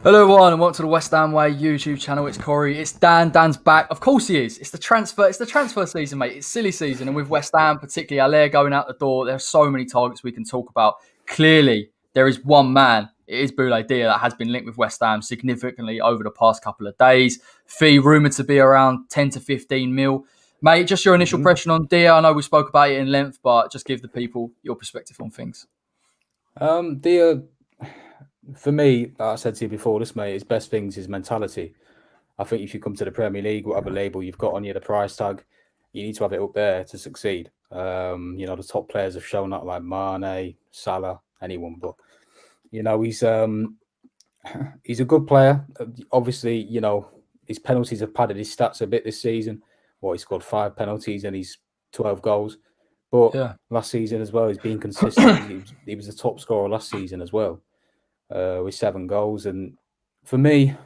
Hello everyone and welcome to the West Ham Way YouTube channel. It's Corey. It's Dan. Dan's back. Of course he is. It's the transfer season, mate. It's silly season. And with West Ham, particularly Haller going out the door, there are so many targets we can talk about. Clearly, there is one man. It is Boulaye Dia that has been linked with West Ham significantly over the past couple of days. Fee rumoured to be around 10 to 15 mil. Mate, just your initial impression on Dia. I know we spoke about it in length, but just give the people your perspective on things. Dia, for me, like I said to you before, this mate, his best things is mentality. I think if you come to the Premier League, whatever label you've got on you, the price tag, you need to have it up there to succeed. The top players have shown that, like Mane, Salah, anyone. But he's a good player. Obviously, his penalties have padded his stats a bit this season. He scored 5 penalties and he's 12 goals. But last season as well, he's been consistent. he was the top scorer last season as well, with 7 goals. And for me,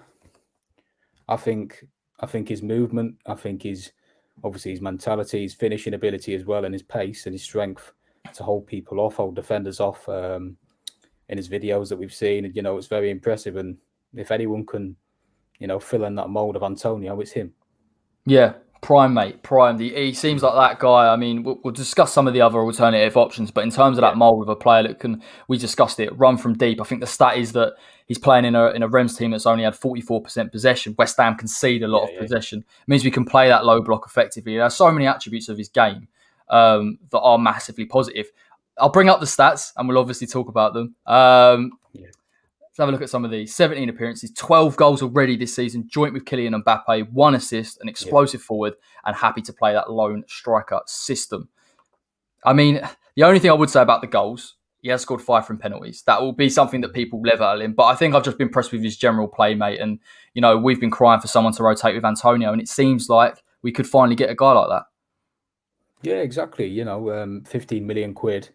I think his movement, I think his mentality, his finishing ability as well, and his pace and his strength to hold people off, hold defenders off. In his videos that we've seen, it's very impressive. And if anyone can, fill in that mold of Antonio, it's him. Yeah. Prime, mate. Prime. He seems like that guy. I mean, we'll discuss some of the other alternative options, but in terms of that mould of a player that can, we discussed it, run from deep. I think the stat is that he's playing in a Rems team that's only had 44% possession. West Ham concede a lot of possession. It means we can play that low block effectively. There are so many attributes of his game that are massively positive. I'll bring up the stats and we'll obviously talk about them. Let's have a look at some of these. 17 appearances, 12 goals already this season, joint with Kylian Mbappe, 1 assist, an explosive forward, and happy to play that lone striker system. I mean, the only thing I would say about the goals, he has scored 5 from penalties. That will be something that people level at him. But I think I've just been impressed with his general play, mate. And, we've been crying for someone to rotate with Antonio, and it seems like we could finally get a guy like that. Yeah, exactly. 15 million quid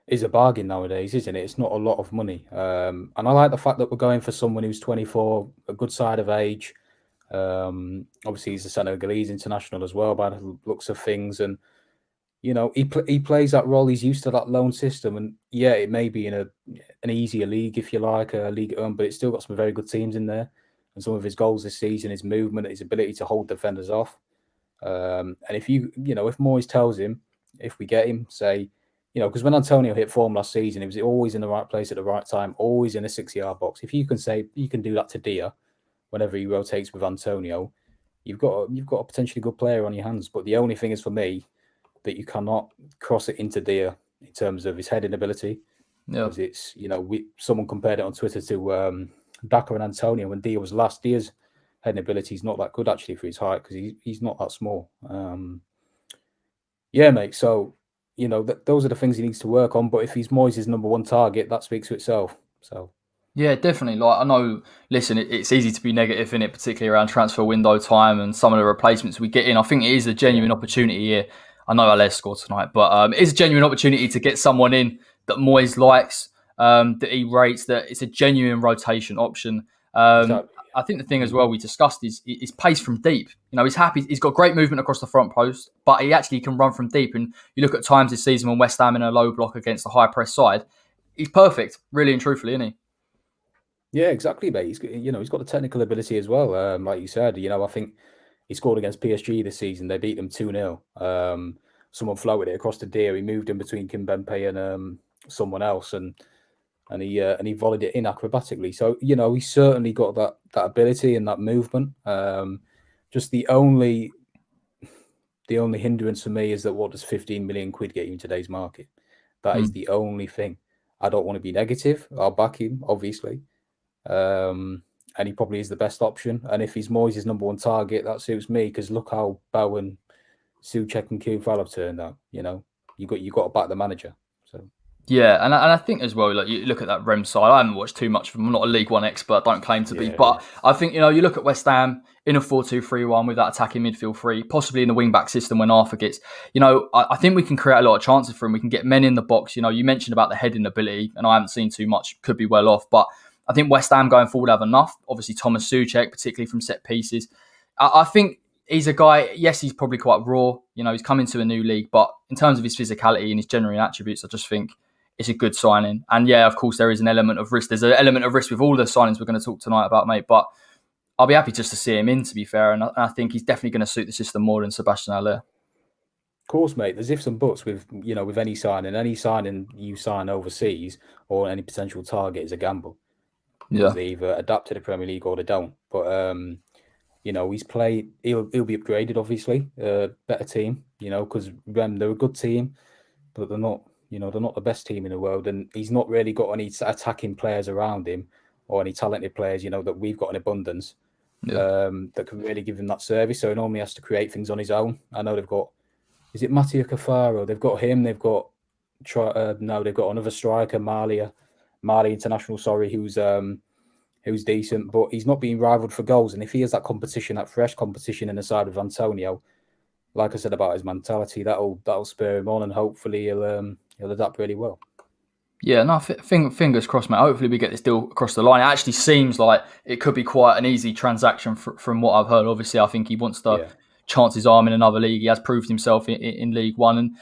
is a bargain nowadays, isn't it? It's not a lot of money. And I like the fact that we're going for someone who's 24, a good side of age. Obviously, he's a Senegalese international as well, by the looks of things. And, he plays that role. He's used to that loan system. And, it may be in an easier league, if you like, a League One, but it's still got some very good teams in there. And some of his goals this season, his movement, his ability to hold defenders off. And if if Moyes tells him, if we get him, say, because when Antonio hit form last season, he was always in the right place at the right time, always in a 6-yard box. If you can say you can do that to Dia, whenever he rotates with Antonio, you've got a potentially good player on your hands. But the only thing is for me that you cannot cross it into Dia in terms of his heading ability. Because it's someone compared it on Twitter to Daka and Antonio when Dia was last. Dia's heading ability is not that good actually for his height because he's not that small. Mate. So. Those are the things he needs to work on. But if he's Moyes' number 1 target, that speaks for itself. So, yeah, definitely. Like I know, listen, it's easy to be negative in it, particularly around transfer window time and some of the replacements we get in. I think it is a genuine opportunity here. I know Haller scored tonight, but it is a genuine opportunity to get someone in that Moyes likes, that he rates, that it's a genuine rotation option. Exactly. I think the thing as well we discussed is pace from deep. He's happy. He's got great movement across the front post, but he actually can run from deep. And you look at times this season when West Ham in a low block against a high press side, he's perfect, really and truthfully, isn't he? Yeah, exactly, mate. He's got the technical ability as well. Like you said, I think he scored against PSG this season. They beat them 2-0. Someone floated it across the Dia. He moved in between Kimpembe and someone else, and he volleyed it in acrobatically. So he's certainly got that ability and that movement. Just the only hindrance for me is that what does 15 million quid get you in today's market? That is the only thing. I don't want to be negative. I'll back him, obviously. And he probably is the best option. And if he's Moyes' number 1 target, that suits me because look how Bowen, Souček and Koufal have turned out. You got to back the manager. So. Yeah, and I think as well, like you look at that Rem side, I haven't watched too much of them. I'm not a League One expert, don't claim to be. But I think, you look at West Ham in a 4-2-3-1 with that attacking midfield 3, possibly in the wing-back system when Arthur gets, I think we can create a lot of chances for him. We can get men in the box. You mentioned about the heading ability, and I haven't seen too much, could be well off. But I think West Ham going forward have enough. Obviously, Thomas Souček, particularly from set pieces. I think he's a guy, yes, he's probably quite raw. He's come into a new league. But in terms of his physicality and his genuine attributes, I just think it's a good signing. And yeah, of course, there is an element of risk. There's an element of risk with all the signings we're going to talk tonight about, mate. But I'll be happy just to see him in, to be fair. And I think he's definitely going to suit the system more than Sebastien Haller. Of course, mate. There's ifs and buts with with any signing. Any signing you sign overseas or any potential target is a gamble because they either adapt to the Premier League or they don't. But he's played. He'll be upgraded, obviously. Better team, because they're a good team, but they're not. They're not the best team in the world, and he's not really got any attacking players around him or any talented players, that we've got in abundance that can really give him that service. So he normally has to create things on his own. I know they've got. Is it Mattia Cafaro? They've got him. They've got they've got another striker, Mali International. Sorry, who's decent, but he's not being rivaled for goals. And if he has that competition, that fresh competition in the side of Antonio, like I said about his mentality, that'll spur him on, and hopefully he'll adapt really well. Yeah, no, fingers crossed, mate. Hopefully we get this deal across the line. It actually seems like it could be quite an easy transaction from what I've heard. Obviously, I think he wants to chance his arm in another league. He has proved himself in League One. And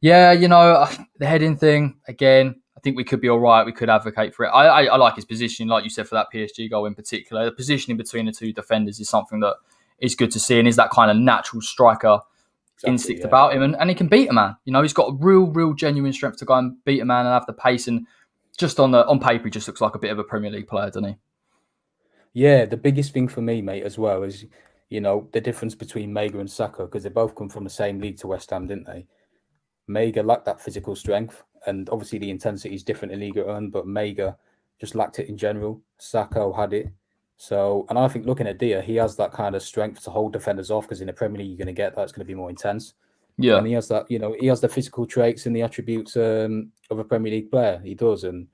yeah, the heading thing, again, I think we could be all right. We could advocate for it. I like his position, like you said, for that PSG goal in particular. The positioning between the two defenders is something that is good to see and is that kind of natural striker instinct about him. And he can beat a man. He's got a real genuine strength to go and beat a man and have the pace. And just on paper, he just looks like a bit of a Premier League player, doesn't he? Yeah, the biggest thing for me, mate, as well is, the difference between Mega and Saka, because they both come from the same league to West Ham, didn't they? Mega lacked that physical strength, and obviously the intensity is different in Liga 1, but Mega just lacked it in general. Saka had it. So, and I think looking at Dia, he has that kind of strength to hold defenders off, because in the Premier League, you're going to get that. It's going to be more intense. Yeah. And he has that, he has the physical traits and the attributes of a Premier League player. He does. And,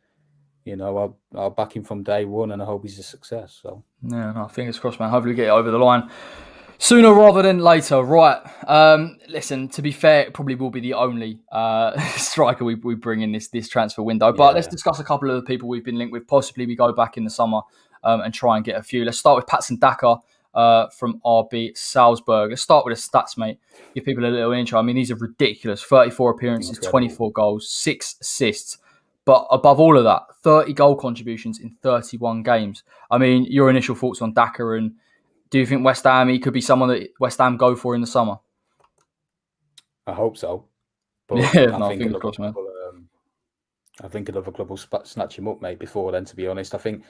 I'll back him from day one, and I hope he's a success. So, yeah, no, fingers crossed, man. Hopefully we get it over the line sooner rather than later. Right. Listen, to be fair, it probably will be the only striker we bring in this transfer window. But let's discuss a couple of the people we've been linked with. Possibly we go back in the summer and try and get a few. Let's start with Patson Daka from RB Salzburg. Let's start with the stats, mate. Give people a little intro. I mean, these are ridiculous. 34 appearances, 24 goals, 6 assists. But above all of that, 30 goal contributions in 31 games. I mean, your initial thoughts on Daka, and do you think West Ham, he could be someone that West Ham go for in the summer? I hope so. But I think another club will snatch him up, mate, before then, to be honest. I think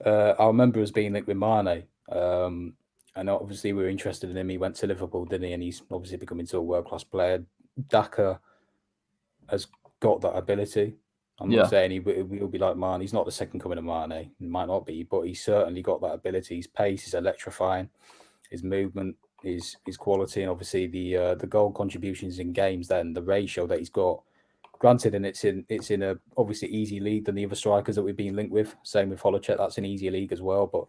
I remember us being linked with Mane. And obviously we were interested in him. He went to Liverpool, didn't he? And he's obviously become into a world-class player. Daka has got that ability. I'm not saying he will be like Mane. He's not the second coming of Mane. He might not be, but he's certainly got that ability. His pace is electrifying. His movement, his quality, and obviously the goal contributions in games. Then the ratio that he's got. Granted, and it's in a obviously easy league than the other strikers that we've been linked with. Same with Hlozek, that's an easier league as well. But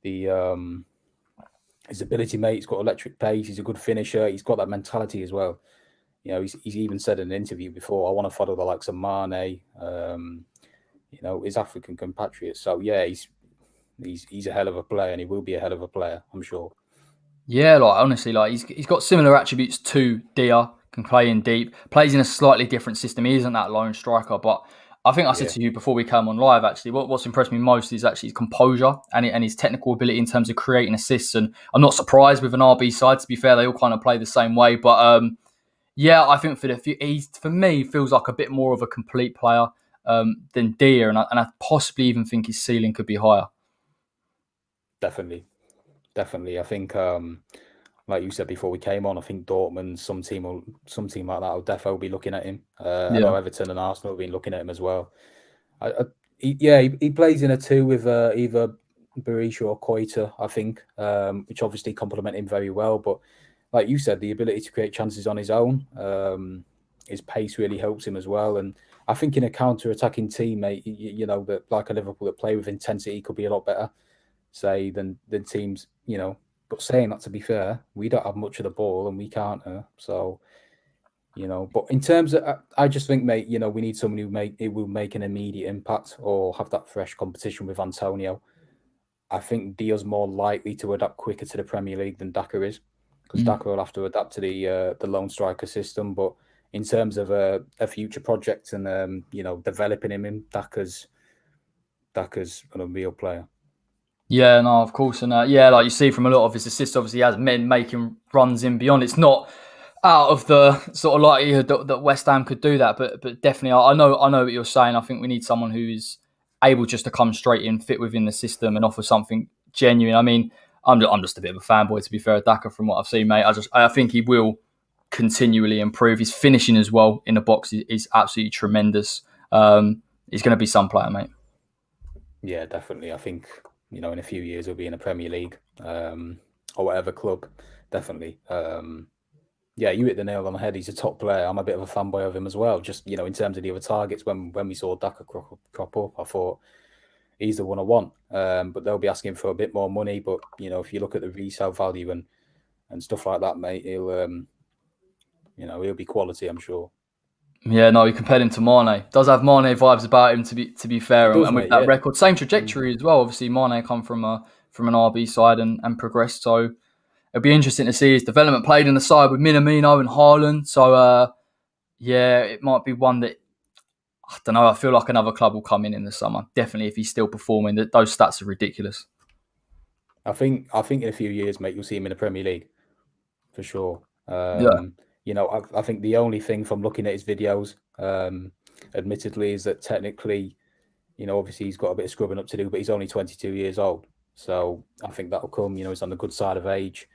his ability, mate, he's got electric pace. He's a good finisher. He's got that mentality as well. He's even said in an interview before, I want to follow the likes of Mane, his African compatriots. So yeah, he's a hell of a player, and he will be a hell of a player, I'm sure. Yeah, honestly, he's got similar attributes to Dia. Can play in deep, plays in a slightly different system. He isn't that lone striker, but I think I said to you before we came on live, actually, what's impressed me most is actually his composure and his technical ability in terms of creating assists. And I'm not surprised with an RB side, to be fair. They all kind of play the same way. But I think for me, feels like a bit more of a complete player than Dia. And I possibly even think his ceiling could be higher. Definitely. I think, like you said before we came on, I think Dortmund, some team like that will definitely be looking at him. I know Everton and Arsenal have been looking at him as well. He plays in a two with either Berisha or Koita, I think, which obviously complement him very well. But like you said, the ability to create chances on his own, his pace really helps him as well. And I think in a counter-attacking team, mate, that like a Liverpool that play with intensity could be a lot better, say, than teams, But saying that, to be fair, we don't have much of the ball and we can't. So, but in terms of, I just think, mate, we need someone who will make an immediate impact or have that fresh competition with Antonio. I think Dia's more likely to adapt quicker to the Premier League than Daka is, because Daka will have to adapt to the lone striker system. But in terms of a future project and developing him, Daka's an unreal player. Yeah, no, of course. And like you see from a lot of his assists, obviously he has men making runs in beyond. It's not out of the sort of likelihood that West Ham could do that, but definitely, I know what you're saying. I think we need someone who is able just to come straight in, fit within the system, and offer something genuine. I mean, I'm just a bit of a fanboy, to be fair, Daka, from what I've seen, mate. I think he will continually improve. His finishing as well in the box is absolutely tremendous. He's going to be some player, mate. Yeah, definitely. I think in a few years he'll be in the Premier League or whatever club. Definitely. Yeah, you hit the nail on the head. He's a top player. I'm a bit of a fanboy of him as well. Just in terms of the other targets, when we saw Daka crop up, I thought he's the one I want. But they'll be asking for a bit more money. But if you look at the resale value and stuff like that, mate, he'll be quality, I'm sure. Yeah, no, you compared him to Mane. Does have Mane vibes about him, to be fair, and with that record, same trajectory as well. Obviously, Mane come from an RB side and progressed, so it'll be interesting to see his development. Played in the side with Minamino and Haaland, so it might be one that I don't know. I feel like another club will come in the summer. Definitely, if he's still performing, those stats are ridiculous. I think in a few years, mate, you'll see him in the Premier League for sure. I think the only thing from looking at his videos, admittedly, is that technically, obviously he's got a bit of scrubbing up to do, but he's only 22 years old. So I think that'll come. He's on the good side of age.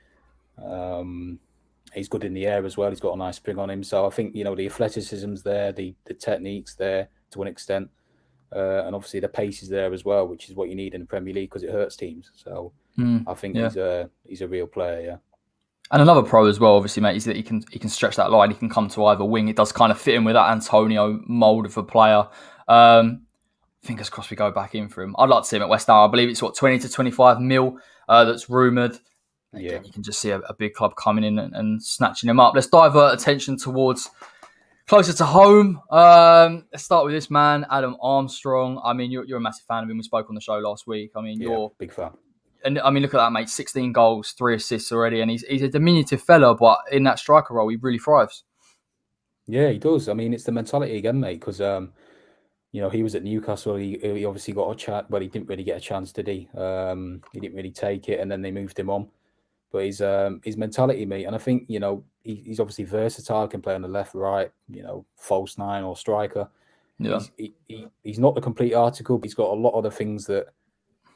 He's good in the air as well. He's got a nice spring on him. So I think, the athleticism's there, the technique's there to an extent. And obviously the pace is there as well, which is what you need in the Premier League because it hurts teams. So I think he's a real player, yeah. And another pro as well, obviously, mate, is that he can stretch that line. He can come to either wing. It does kind of fit in with that Antonio mould of a player. Fingers crossed we go back in for him. I'd like to see him at West Ham. I believe it's 20 to 25 mil that's rumoured. Again, you can just see a big club coming in and snatching him up. Let's divert attention towards closer to home. Let's start with this man, Adam Armstrong. I mean, you're a massive fan of him. We spoke on the show last week. I mean, you're big fan. And I mean, look at that, mate. 16 goals, 3 assists already. And he's a diminutive fella, but in that striker role, he really thrives. Yeah, he does. I mean, it's the mentality again, mate, because, he was at Newcastle. He obviously got a chat, but he didn't really get a chance, did he? He didn't really take it, and then they moved him on. But his mentality, mate, and I think, he's obviously versatile, can play on the left, right, false nine or striker. Yeah. He's not the complete article, but he's got a lot of the things that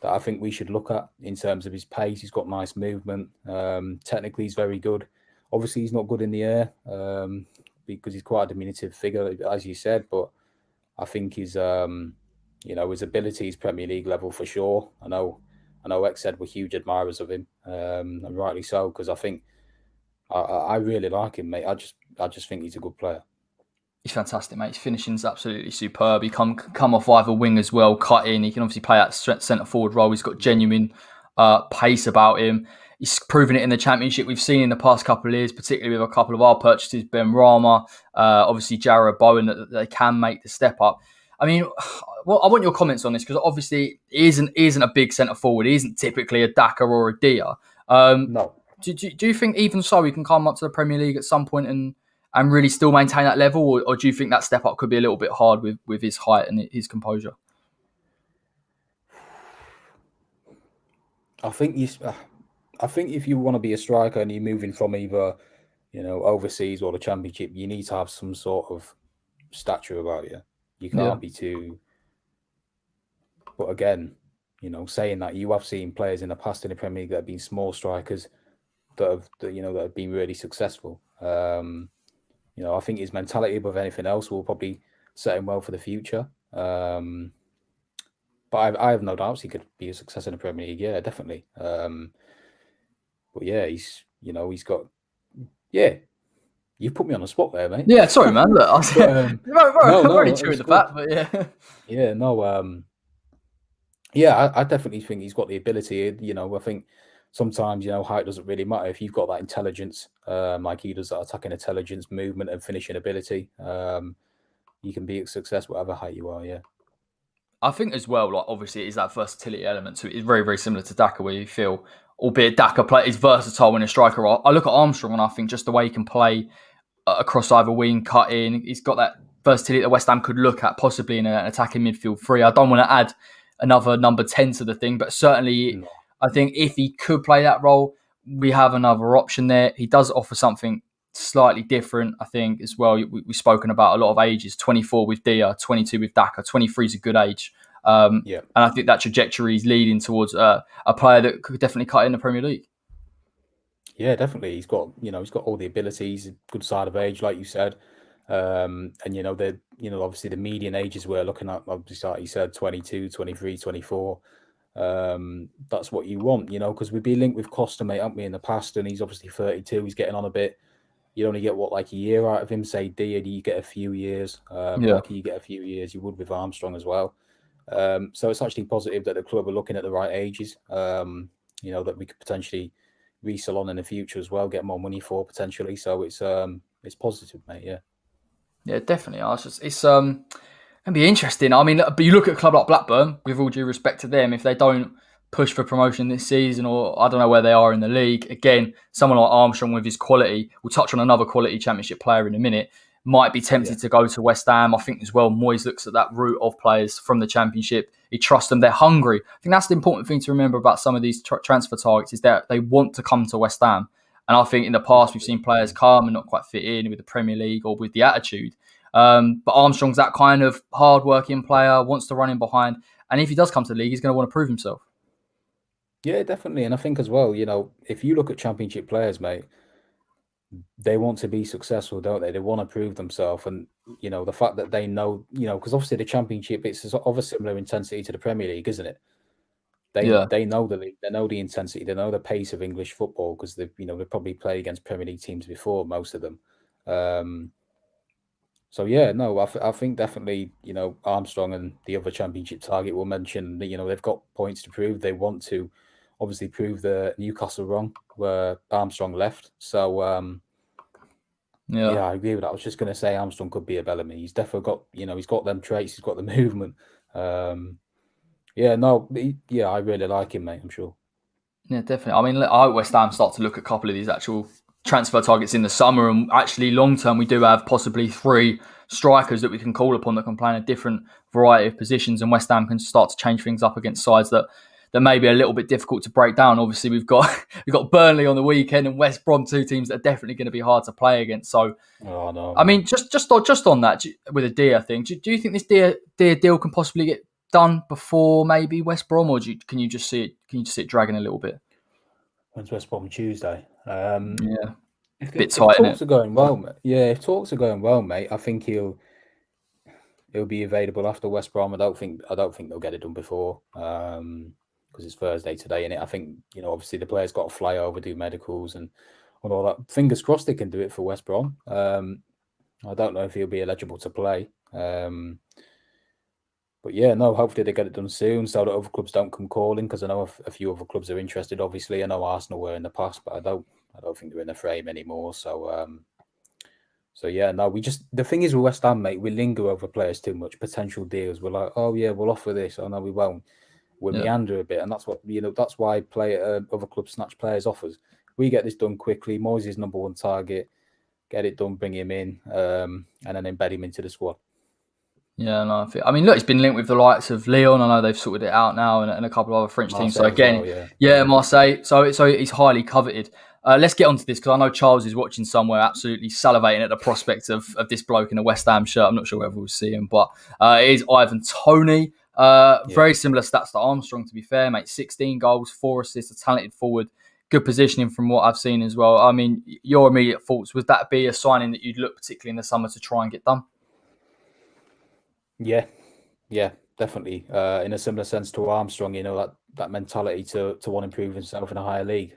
I think we should look at in terms of his pace. He's got nice movement. Technically, he's very good. Obviously, he's not good in the air because he's quite a diminutive figure, as you said. But I think his ability is Premier League level for sure. I know X-Ed were huge admirers of him, and rightly so, because I think I really like him, mate. I just think he's a good player. He's fantastic, mate. His finishing's absolutely superb. He come off either wing as well, cut in. He can obviously play that centre forward role. He's got genuine pace about him. He's proven it in the Championship. We've seen in the past couple of years, particularly with a couple of our purchases, Ben Rama, obviously Jarrod Bowen, that they can make the step up. I mean, well, I want your comments on this because obviously he isn't a big centre forward. He isn't typically a Daka or a Dia. No. Do you think even so he can come up to the Premier League at some point and really still maintain that level, or do you think that step up could be a little bit hard with his height and his composure? I think if you want to be a striker and you're moving from either, overseas or the Championship, you need to have some sort of stature about you. You can't be too. But again, saying that, you have seen players in the past in the Premier League that have been small strikers that have been really successful. I think his mentality above anything else will probably set him well for the future. But I have no doubts he could be a success in the Premier League. Yeah, definitely. But yeah, he's got. Yeah, you put me on the spot there, mate. Yeah, sorry, man. Look, I'm already chewing the fat, but yeah. Yeah, no. Yeah, I definitely think he's got the ability. I think sometimes, height doesn't really matter. If you've got that intelligence, like he does, that attacking intelligence, movement and finishing ability, you can be a success whatever height you are, yeah. I think as well, like obviously it is that versatility element. So it's very, very similar to Daka where you feel, albeit Daka is versatile in a striker role. I look at Armstrong and I think just the way he can play across either wing, cut in. He's got that versatility that West Ham could look at possibly in an attacking midfield three. I don't want to add another number 10 to the thing, but certainly No. I think if he could play that role, we have another option there. He does offer something slightly different, I think, as well. We've spoken about a lot of ages, 24 with Dia, 22 with Daka, 23 is a good age. And I think that trajectory is leading towards a player that could definitely cut in the Premier League. Yeah, definitely. He's got all the abilities, good side of age, like you said. And obviously the median ages we're looking at, obviously, like you said, 22, 23, 24. That's what you want, because we've been linked with Costa, mate, haven't we, in the past? And he's obviously 32. He's getting on a bit. You only get like a year out of him. Say Dia, you get a few years. Blacky, you get a few years. You would with Armstrong as well. So it's actually positive that the club are looking at the right ages. That we could potentially resell on in the future as well, get more money for potentially. So it's positive, mate. Yeah, definitely. It's gonna be interesting. I mean, but you look at a club like Blackburn, with all due respect to them, if they don't push for promotion this season, or I don't know where they are in the league, again, someone like Armstrong with his quality, we'll touch on another quality Championship player in a minute, might be tempted to go to West Ham. I think as well, Moyes looks at that route of players from the Championship. He trusts them. They're hungry. I think that's the important thing to remember about some of these transfer targets is that they want to come to West Ham. And I think in the past, we've seen players come and not quite fit in with the Premier League or with the attitude. But Armstrong's that kind of hard-working player, wants to run in behind. And if he does come to the league, he's going to want to prove himself. Yeah, definitely. And I think as well, if you look at Championship players, mate, they want to be successful, don't they? They want to prove themselves. And, the fact that they know, because obviously the Championship, it's of a similar intensity to the Premier League, isn't it? They know the league, they know the intensity, they know the pace of English football because they've probably played against Premier League teams before, most of them. So yeah, no, I think definitely, Armstrong and the other Championship target we'll mention, they've got points to prove. They want to obviously prove the Newcastle wrong where Armstrong left. So I agree with that. I was just going to say Armstrong could be a Bellamy. He's definitely got, he's got them traits. He's got the movement. I really like him, mate. I'm sure. Yeah, definitely. I mean, I hope West Ham start to look at a couple of these actual transfer targets in the summer, and actually long term we do have possibly 3 strikers that we can call upon that can play in a different variety of positions, and West Ham can start to change things up against sides that may be a little bit difficult to break down. Obviously, we've got Burnley on the weekend and West Brom, 2 teams that are definitely going to be hard to play against. So, I mean, just on that with a Dia thing, do you think this Dia deal can possibly get done before maybe West Brom, or can you just see it dragging a little bit? When's West Brom? Tuesday. Bit tight. If talks are going well, mate. Yeah, if talks are going well, mate, I think he'll be available after West Brom. I don't think they'll get it done before because it's Thursday today, and I think obviously the players got to fly over, do medicals and all that. Fingers crossed they can do it for West Brom. I don't know if he'll be eligible to play. But yeah, no, hopefully they get it done soon so that other clubs don't come calling, because I know a few other clubs are interested. Obviously, I know Arsenal were in the past, but I don't think they're in the frame anymore. So, yeah, no, the thing is with West Ham, mate, we linger over players too much. Potential deals, we're like, oh yeah, we'll offer this. Oh no, we won't. We'll meander a bit, and that's what that's why other clubs snatch players offers. We get this done quickly. Moyes is number 1 target. Get it done, bring him in, and then embed him into the squad. Yeah, no, I mean, look, he's been linked with the likes of Lyon. I know they've sorted it out now, and a couple of other French teams. So again, Marseille. So he's highly coveted. Let's get onto this, because I know Charles is watching somewhere, absolutely salivating at the prospect of this bloke in a West Ham shirt. I'm not sure whether we'll see him, but it is Ivan Toney. Very similar stats to Armstrong, to be fair, mate. 16 goals, 4 assists, a talented forward. Good positioning from what I've seen as well. I mean, your immediate thoughts, would that be a signing that you'd look particularly in the summer to try and get done? Yeah, definitely. In a similar sense to Armstrong, that mentality to want to improve himself in a higher league.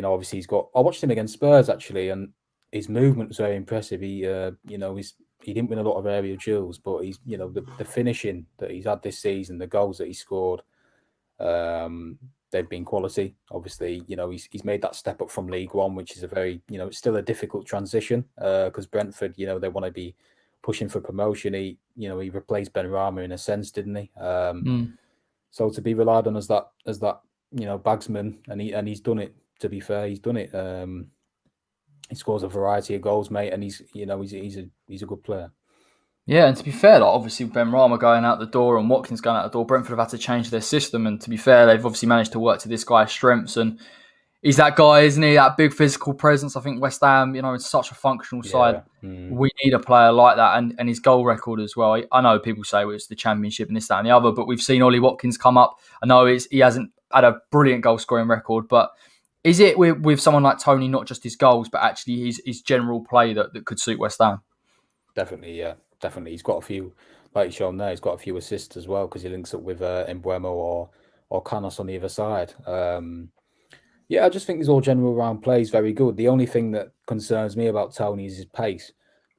Obviously I watched him against Spurs actually, and his movement was very impressive. He didn't win a lot of aerial duels, but he's the finishing that he's had this season, the goals that he scored, they've been quality. Obviously, he's made that step up from League One, which is a very it's still a difficult transition because Brentford, they want to be pushing for promotion. He replaced Benrahma in a sense, didn't he? So to be relied on as that bagsman, and he's done it. To be fair, he's done it. He scores a variety of goals, mate, and he's a good player. Yeah, and to be fair, like obviously Ben Rama going out the door and Watkins going out the door, Brentford have had to change their system. And to be fair, they've obviously managed to work to this guy's strengths. And he's that guy, isn't he? That big physical presence. I think West Ham, is such a functional side. We need a player like that, and his goal record as well. I know people say it's the Championship and this, that, and the other, but we've seen Ollie Watkins come up. I know he hasn't had a brilliant goal scoring record, but is it with someone like Toney, not just his goals, but actually his general play that could suit West Ham? Definitely, yeah, definitely. He's got a few, like you've shown there, he's got a few assists as well because he links up with Embuemo or Canos on the other side. Yeah, I just think his all general round play is very good. The only thing that concerns me about Toney is his pace,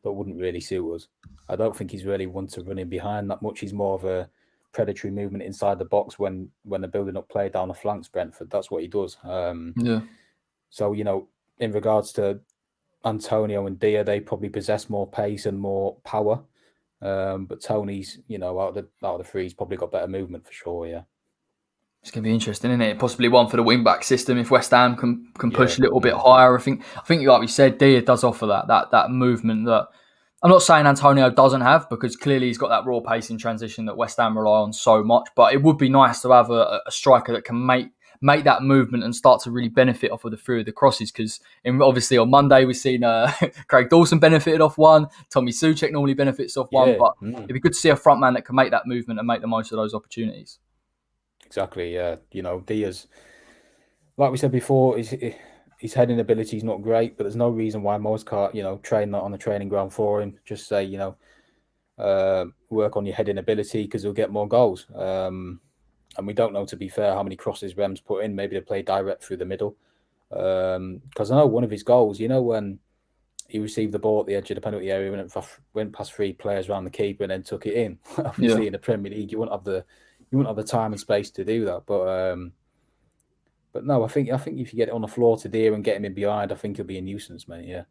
but wouldn't really suit us. I don't think he's really one to run in behind that much. He's more of a predatory movement inside the box when they're building up play down the flanks, Brentford. That's what he does. Yeah. So, in regards to Antonio and Dia, they probably possess more pace and more power. But Toney's, out of the three, he's probably got better movement for sure, yeah. It's going to be interesting, isn't it? Possibly one for the wing-back system if West Ham can push a little bit higher. I think, like we said, Dia does offer that movement that I'm not saying Antonio doesn't have, because clearly he's got that raw pace in transition that West Ham rely on so much. But it would be nice to have a striker that can make that movement and start to really benefit off of the through of the crosses. Because obviously on Monday we've seen Craig Dawson benefited off one, Tommy Souček normally benefits off one, but it'd be good to see a front man that can make that movement and make the most of those opportunities. Exactly, yeah. Dia's, like we said before, his heading ability is not great, but there's no reason why Moyes can't, train that on the training ground for him. Just say, work on your heading ability because he'll get more goals. And we don't know, to be fair, how many crosses Rem's put in. Maybe they play direct through the middle. Because I know one of his goals, when he received the ball at the edge of the penalty area and went past three players around the keeper and then took it in. Obviously, in the Premier League, you wouldn't have the time and space to do that. But no, I think if you get it on the floor to Dia and get him in behind, I think he'll be a nuisance, mate. Yeah,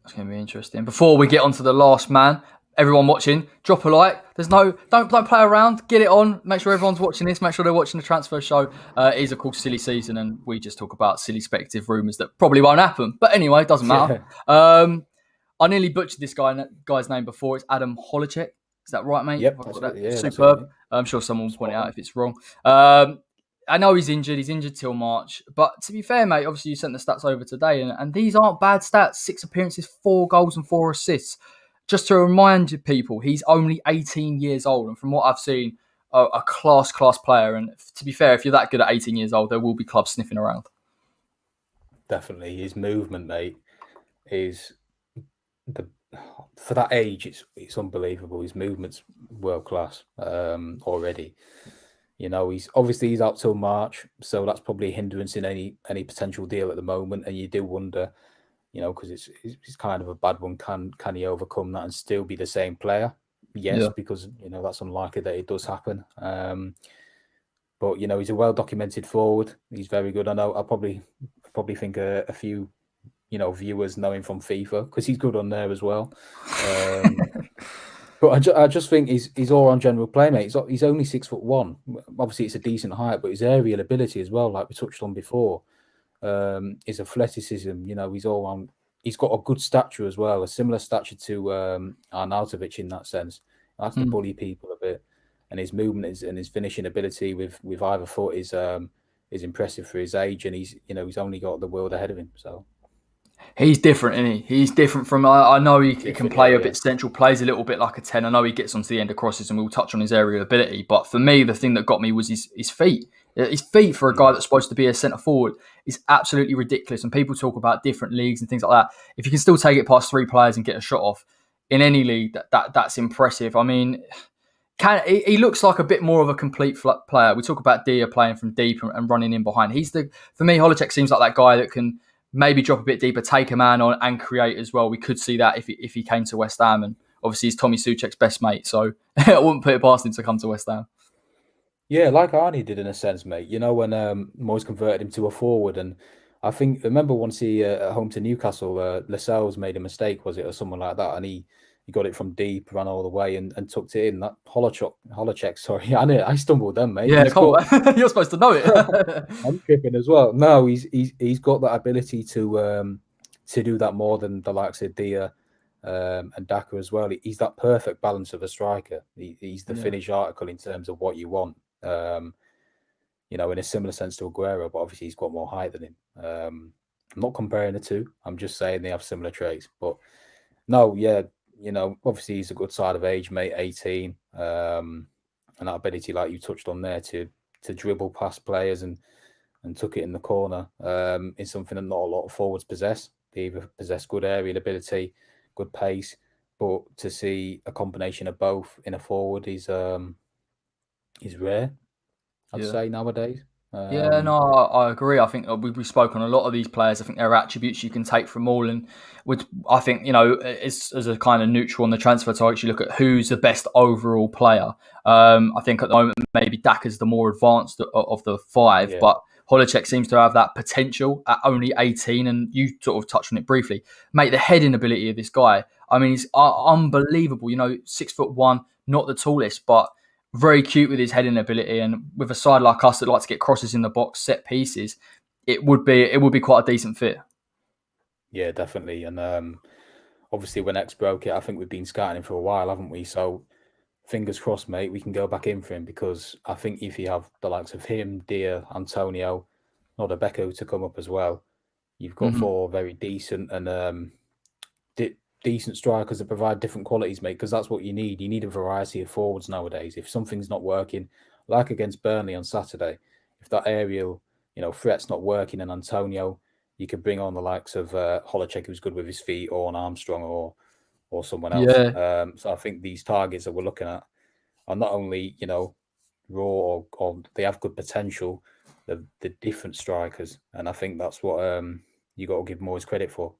that's going to be interesting. Before we get on to the last man, everyone watching, drop a like. Don't play around. Get it on. Make sure everyone's watching this. Make sure they're watching the transfer show. It is, of course, silly season, and we just talk about silly speculative rumours that probably won't happen. But anyway, it doesn't matter. Yeah. I nearly butchered this guy's name before. It's Adam Hlozek. Is that right, mate? Yep. Yeah, superb. I'm sure someone will point it out if it's wrong. I know he's injured. He's injured till March. But to be fair, mate, obviously you sent the stats over today, and these aren't bad stats. 6 appearances, 4 goals and 4 assists. Just to remind you people, he's only 18 years old. And from what I've seen, a class player. And to be fair, if you're that good at 18 years old, there will be clubs sniffing around. Definitely. His movement, mate, is... for that age, it's unbelievable. His movement's world class already. He's out till March, so that's probably a hindrance in any potential deal at the moment. And you do wonder, because it's kind of a bad one. Can he overcome that and still be the same player? Yes, because that's unlikely that it does happen. But he's a well documented forward. He's very good. I know. I probably think a few viewers know him from FIFA because he's good on there as well. But I just think he's all on general play, mate. He's only 6'1". Obviously, it's a decent height, but his aerial ability as well, like we touched on before, his athleticism. He's all on. He's got a good stature as well, a similar stature to Arnautovic in that sense. I have to bully people a bit, and his movement and his finishing ability with either foot is impressive for his age, and he's only got the world ahead of him. So. He's different, isn't he? He's different from... I know he can play a bit central, plays a little bit like a 10. I know he gets onto the end of crosses, and we'll touch on his aerial ability. But for me, the thing that got me was his feet. His feet for a guy that's supposed to be a centre forward is absolutely ridiculous. And people talk about different leagues and things like that. If you can still take it past 3 players and get a shot off in any league, that's impressive. I mean, he looks like a bit more of a complete player. We talk about Dia playing from deep and running in behind. For me, Hlozek seems like that guy that can maybe drop a bit deeper, take a man on, and create as well. We could see that if he came to West Ham, and obviously he's Tommy Souček's best mate, so I wouldn't put it past him to come to West Ham. Yeah, like Arnie did in a sense, mate. When Moyes converted him to a forward, and I remember once he at home to Newcastle, Lascelles made a mistake, was it, or someone like that, and he got it from deep, ran all the way, and tucked it in. That Hlozek, sorry, I stumbled then, mate. Yeah, you're supposed to know it. I'm tripping as well. No, he's got that ability to to do that more than the likes of Dia and Daka as well. He's that perfect balance of a striker. He's the finished article in terms of what you want. In a similar sense to Aguero, but obviously he's got more height than him. I'm not comparing the two. I'm just saying they have similar traits. But no, yeah, obviously he's a good side of age, mate, 18. And that ability, like you touched on there, to dribble past players and tuck it in the corner is something that not a lot of forwards possess. They either possess good aerial ability, good pace, but to see a combination of both in a forward is rare, I'd say, nowadays. No, I agree. I think we've spoken on a lot of these players. I think there are attributes you can take from all, and I think as a kind of neutral on the transfer targets, you look at who's the best overall player. I think at the moment maybe Daka's the more advanced of the five, but Hlozek seems to have that potential at only 18, and you sort of touched on it briefly. Mate, the heading ability of this guy, I mean, he's unbelievable. 6'1", not the tallest, but very cute with his heading ability, and with a side like us that like to get crosses in the box, set pieces, it would be quite a decent fit. Yeah, definitely. And obviously when X broke it, I think we've been scouting him for a while, haven't we? So fingers crossed, mate, we can go back in for him, because I think if you have the likes of him, Dia, Antonio, Hlozek to come up as well, you've got four very decent and decent strikers that provide different qualities, mate, because that's what you need. You need a variety of forwards nowadays. If something's not working, like against Burnley on Saturday, if that aerial, threat's not working, and Antonio, you could bring on the likes of Hlozek, who's good with his feet, or an Armstrong, or someone else. So I think these targets that we're looking at are not only, raw or they have good potential, the different strikers. And I think that's what you got to give Moyes credit for.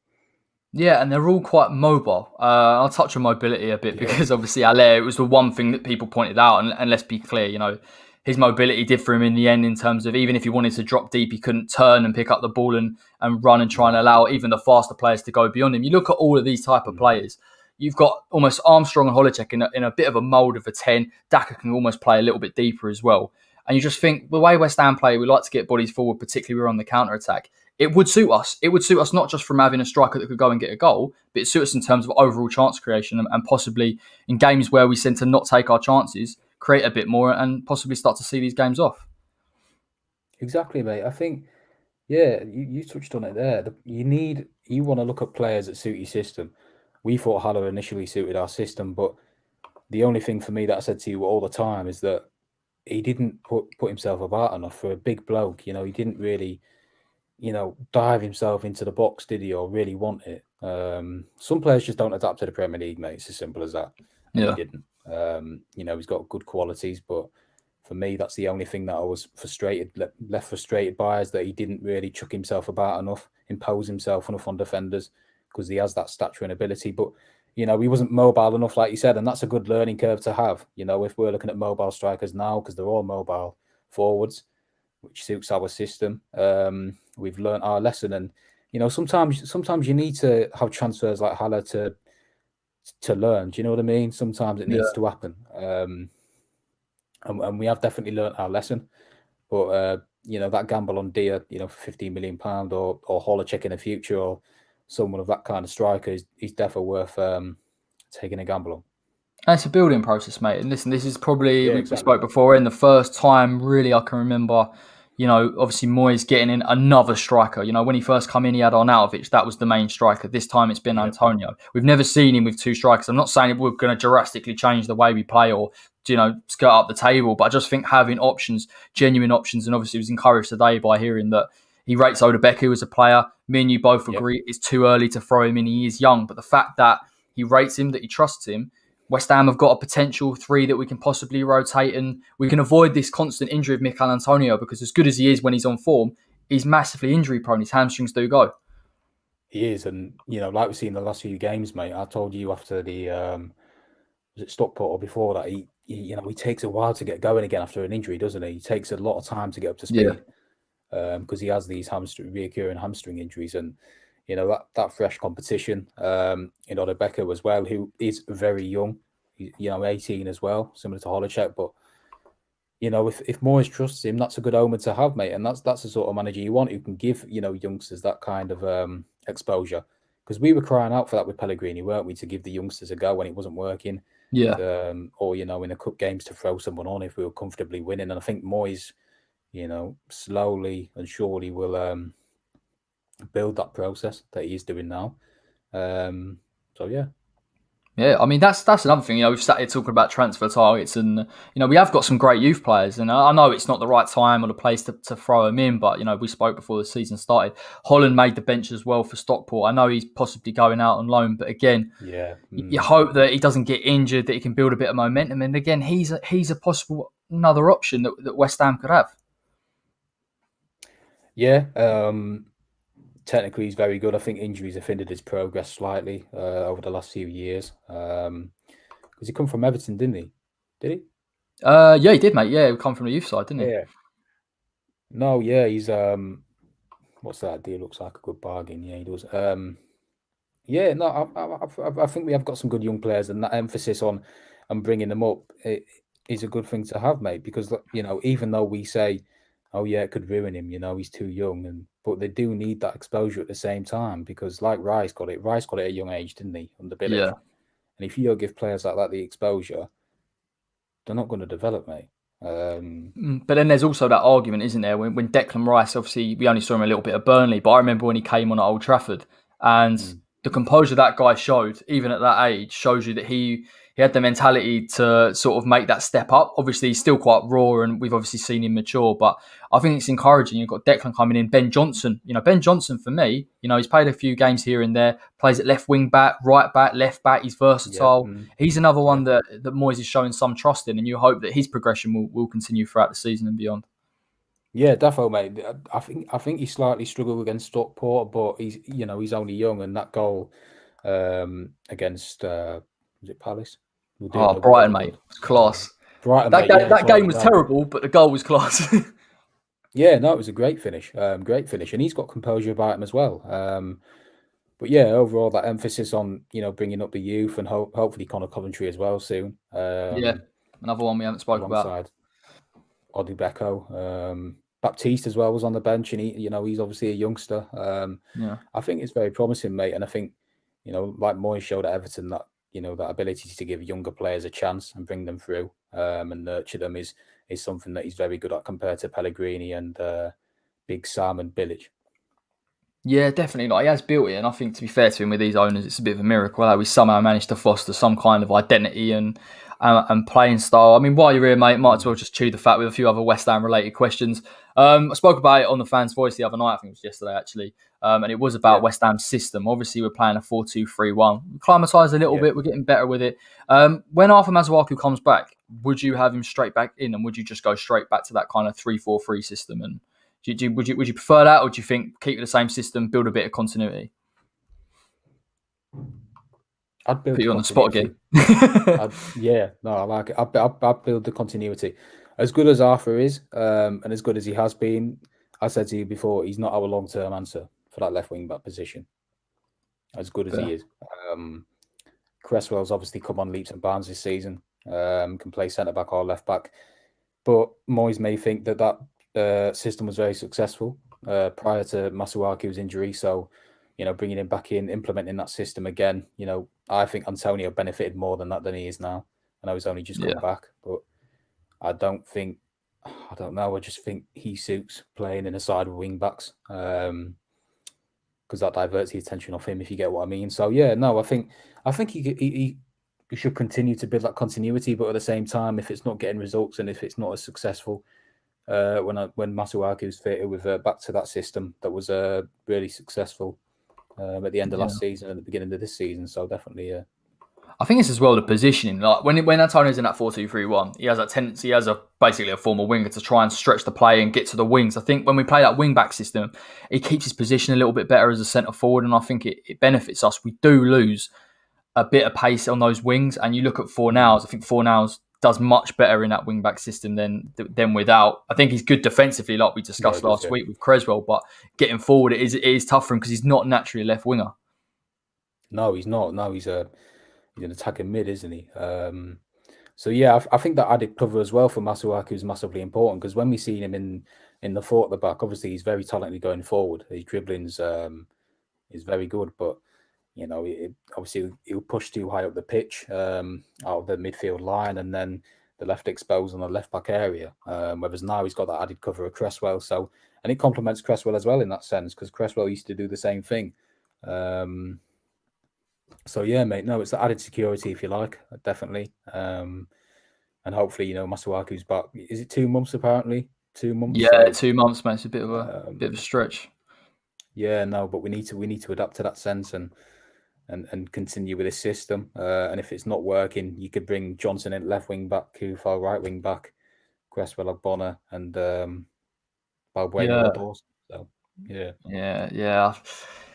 Yeah, and they're all quite mobile. I'll touch on mobility a bit because obviously Haller, it was the one thing that people pointed out. And let's be clear, his mobility did for him in the end in terms of even if he wanted to drop deep, he couldn't turn and pick up the ball and run and try and allow even the faster players to go beyond him. You look at all of these type of players, you've got almost Armstrong and Hlozek in a bit of a mould of a 10. Daka can almost play a little bit deeper as well. And you just think the way West Ham play, we like to get bodies forward, particularly when we're on the counter-attack. It would suit us. It would suit us not just from having a striker that could go and get a goal, but it suits us in terms of overall chance creation and possibly in games where we tend to not take our chances, create a bit more and possibly start to see these games off. Exactly, mate. I think, you touched on it there. You want to look at players that suit your system. We thought Haller initially suited our system, but the only thing for me that I said to you all the time is that he didn't put himself about enough for a big bloke. He didn't really, dive himself into the box, did he, or really want it? Some players just don't adapt to the Premier League, mate. It's as simple as that. And he didn't. He's got good qualities, but for me, that's the only thing that I was left frustrated by, is that he didn't really chuck himself about enough, impose himself enough on defenders, because he has that stature and ability. But, he wasn't mobile enough, like you said, and that's a good learning curve to have. If we're looking at mobile strikers now, because they're all mobile forwards, which suits our system, we've learned our lesson. And, sometimes you need to have transfers like Haller to learn. Do you know what I mean? Sometimes it needs to happen. And we have definitely learnt our lesson. But, that gamble on Dia, for £15 million or Hlozek in the future, or someone of that kind of striker is definitely worth taking a gamble on. And it's a building process, mate. And listen, this is probably, we spoke before, in the first time really I can remember, obviously Moyes getting in another striker. When he first come in, he had Arnautovic. That was the main striker. This time it's been Antonio. We've never seen him with two strikers. I'm not saying we're going to drastically change the way we play or, skirt up the table, but I just think having options, genuine options, and obviously was encouraged today by hearing that he rates Hlozek as a player. Me and you both agree it's too early to throw him in. He is young, but the fact that he rates him, that he trusts him, West Ham have got a potential 3 that we can possibly rotate, and we can avoid this constant injury of Mikel Antonio, because as good as he is when he's on form, he's massively injury prone. His hamstrings do go. He is, and like we've seen in the last few games, mate. I told you after the was it Stockport or before that, he takes a while to get going again after an injury, doesn't he? He takes a lot of time to get up to speed because he has these reoccurring hamstring injuries, and that fresh competition. Hlozek as well, who is very young, 18 as well, similar to Hlozek. But if Moyes trusts him, that's a good omen to have, mate. And that's the sort of manager you want, who can give youngsters that kind of exposure. because we were crying out for that with Pellegrini, weren't we, to give the youngsters a go when it wasn't working, or in the cup games to throw someone on if we were comfortably winning. And I think Moyes, slowly and surely will build that process that he's doing now. So yeah. Yeah, I mean that's another thing. We've sat here talking about transfer targets, and we have got some great youth players. And I know it's not the right time or the place to throw them in, but we spoke before the season started. Holland made the bench as well for Stockport. I know he's possibly going out on loan, but again, you hope that he doesn't get injured, that he can build a bit of momentum. And again, he's a possible another option that West Ham could have. Yeah. Technically, he's very good. I think injuries have hindered his progress slightly over the last few years. Because he come from Everton, didn't he? Did he? Yeah, he did, mate. Yeah, he come from the youth side, didn't he? Yeah. No, yeah, he's what's that? Deal looks like a good bargain. Yeah, he does. Yeah, no, I think we have got some good young players, and that emphasis on bringing them up is a good thing to have, mate. Because even though we say, oh yeah, it could ruin him, he's too young, but they do need that exposure at the same time. Because like Rice got it at a young age, didn't he, under Bilic? Yeah. And if you don't give players like that the exposure, they're not going to develop, mate. But then there's also that argument, isn't there? When Declan Rice, obviously, we only saw him a little bit at Burnley, but I remember when he came on at Old Trafford, and the composure that guy showed, even at that age, shows you that he had the mentality to sort of make that step up. Obviously, he's still quite raw, and we've obviously seen him mature, but I think it's encouraging. You've got Declan coming in, Ben Johnson. Ben Johnson, for me, he's played a few games here and there, plays at left wing back, right back, left back. He's versatile. He's another one that Moyes is showing some trust in, and you hope that his progression will continue throughout the season and beyond. Yeah, defo, mate. I think he slightly struggled against Stockport, but he's only young, and that goal against was it Palace? Brighton, mate. It's class. Brighton, that game was terrible, but the goal was class. Yeah, no, it was a great finish. And he's got composure about him as well. But yeah, overall, that emphasis on bringing up the youth, and hopefully Connor Coventry as well soon. Yeah, another one we haven't spoken about. Odubeko, Baptiste as well was on the bench, and he's obviously a youngster. I think it's very promising, mate. And I think like Moyes showed at Everton, that that ability to give younger players a chance and bring them through and nurture them is something that he's very good at compared to Pellegrini and Big Sam and Bilic. Yeah, definitely. Like, he has built it, and I think, to be fair to him, with these owners, it's a bit of a miracle how we somehow managed to foster some kind of identity and playing style. I mean, while you're here, mate, might as well just chew the fat with a few other West Ham related questions. I spoke about it on the Fans' Voice the other night. I think it was yesterday, actually. And it was about West Ham's system. Obviously, we're playing a 4-2-3-1. We acclimatised a little bit. We're getting better with it. When Arthur Masuaku comes back, would you have him straight back in, and would you just go straight back to that kind of 3-4-3 system? And would you prefer that, or do you think keep the same system, build a bit of continuity? I'd build put you on the spot again. I like it. I'd build the continuity. As good as Arthur is, and as good as he has been, I said to you before, he's not our long-term answer for that left wing back position. As good as he is, Cresswell's obviously come on leaps and bounds this season. Can play centre back or left back, but Moyes may think that system was very successful prior to Masuaku's injury. So, bringing him back in, implementing that system again, I think Antonio benefited more than he is now. I know he's only just come back, but I don't know. I just think he suits playing in a side with wing backs because that diverts the attention off him, if you get what I mean. So yeah, no, I think he should continue to build that continuity, but at the same time, if it's not getting results and if it's not as successful, when Masuaku's fit, with back to that system that was really successful at the end of last season and the beginning of this season. So definitely, I think it's as well the positioning. Like when Antonio's in that 4-2-3-1, he has that tendency as basically a former winger to try and stretch the play and get to the wings. I think when we play that wing back system, he keeps his position a little bit better as a centre forward, and I think it benefits us. We do lose a bit of pace on those wings, and you look at Fornals. I think Fornals does much better in that wing back system than without. I think he's good defensively, like we discussed last week with Cresswell, but getting forward it is tough for him because he's not naturally a left winger. No, he's not. No, he's an attacking mid, isn't he? So yeah, I think that added cover as well for Masuaku is massively important, because when we see him in the four at the back, obviously he's very talented going forward. His dribbling's is very good, but Obviously he'll push too high up the pitch, out of the midfield line, and then the left exposed on the left back area. Whereas now he's got that added cover of Cresswell. And it complements Cresswell as well in that sense, because Cresswell used to do the same thing. So yeah, mate. No, it's the added security, if you like, definitely. And hopefully, Masuaku's back. Is it 2 months apparently? 2 months. Yeah, 2 months, mate. It's a bit of a stretch. Yeah, no, but we need to adapt to that sense and continue with this system. And if it's not working, you could bring Johnson in left wing back, Kufal right wing back, Cresswell Ogbonna, and Balbuena or Dawson. So yeah.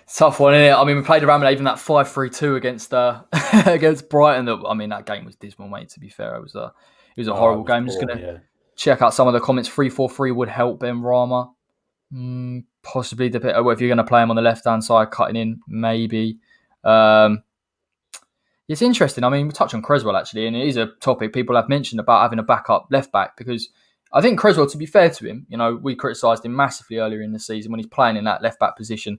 Tough one, isn't it? I mean, we played around with even that 5-3-2 against against Brighton. That game was dismal, mate. To be fair, it was a horrible game. I'm just gonna check out some of the comments. 3-4-3 would help Ben Rama. Possibly, if you're going to play him on the left-hand side, cutting in, maybe. It's interesting. I mean, we touched on Cresswell, actually, and it is a topic people have mentioned about having a backup left-back, because I think Cresswell, to be fair to him, we criticised him massively earlier in the season when he's playing in that left-back position,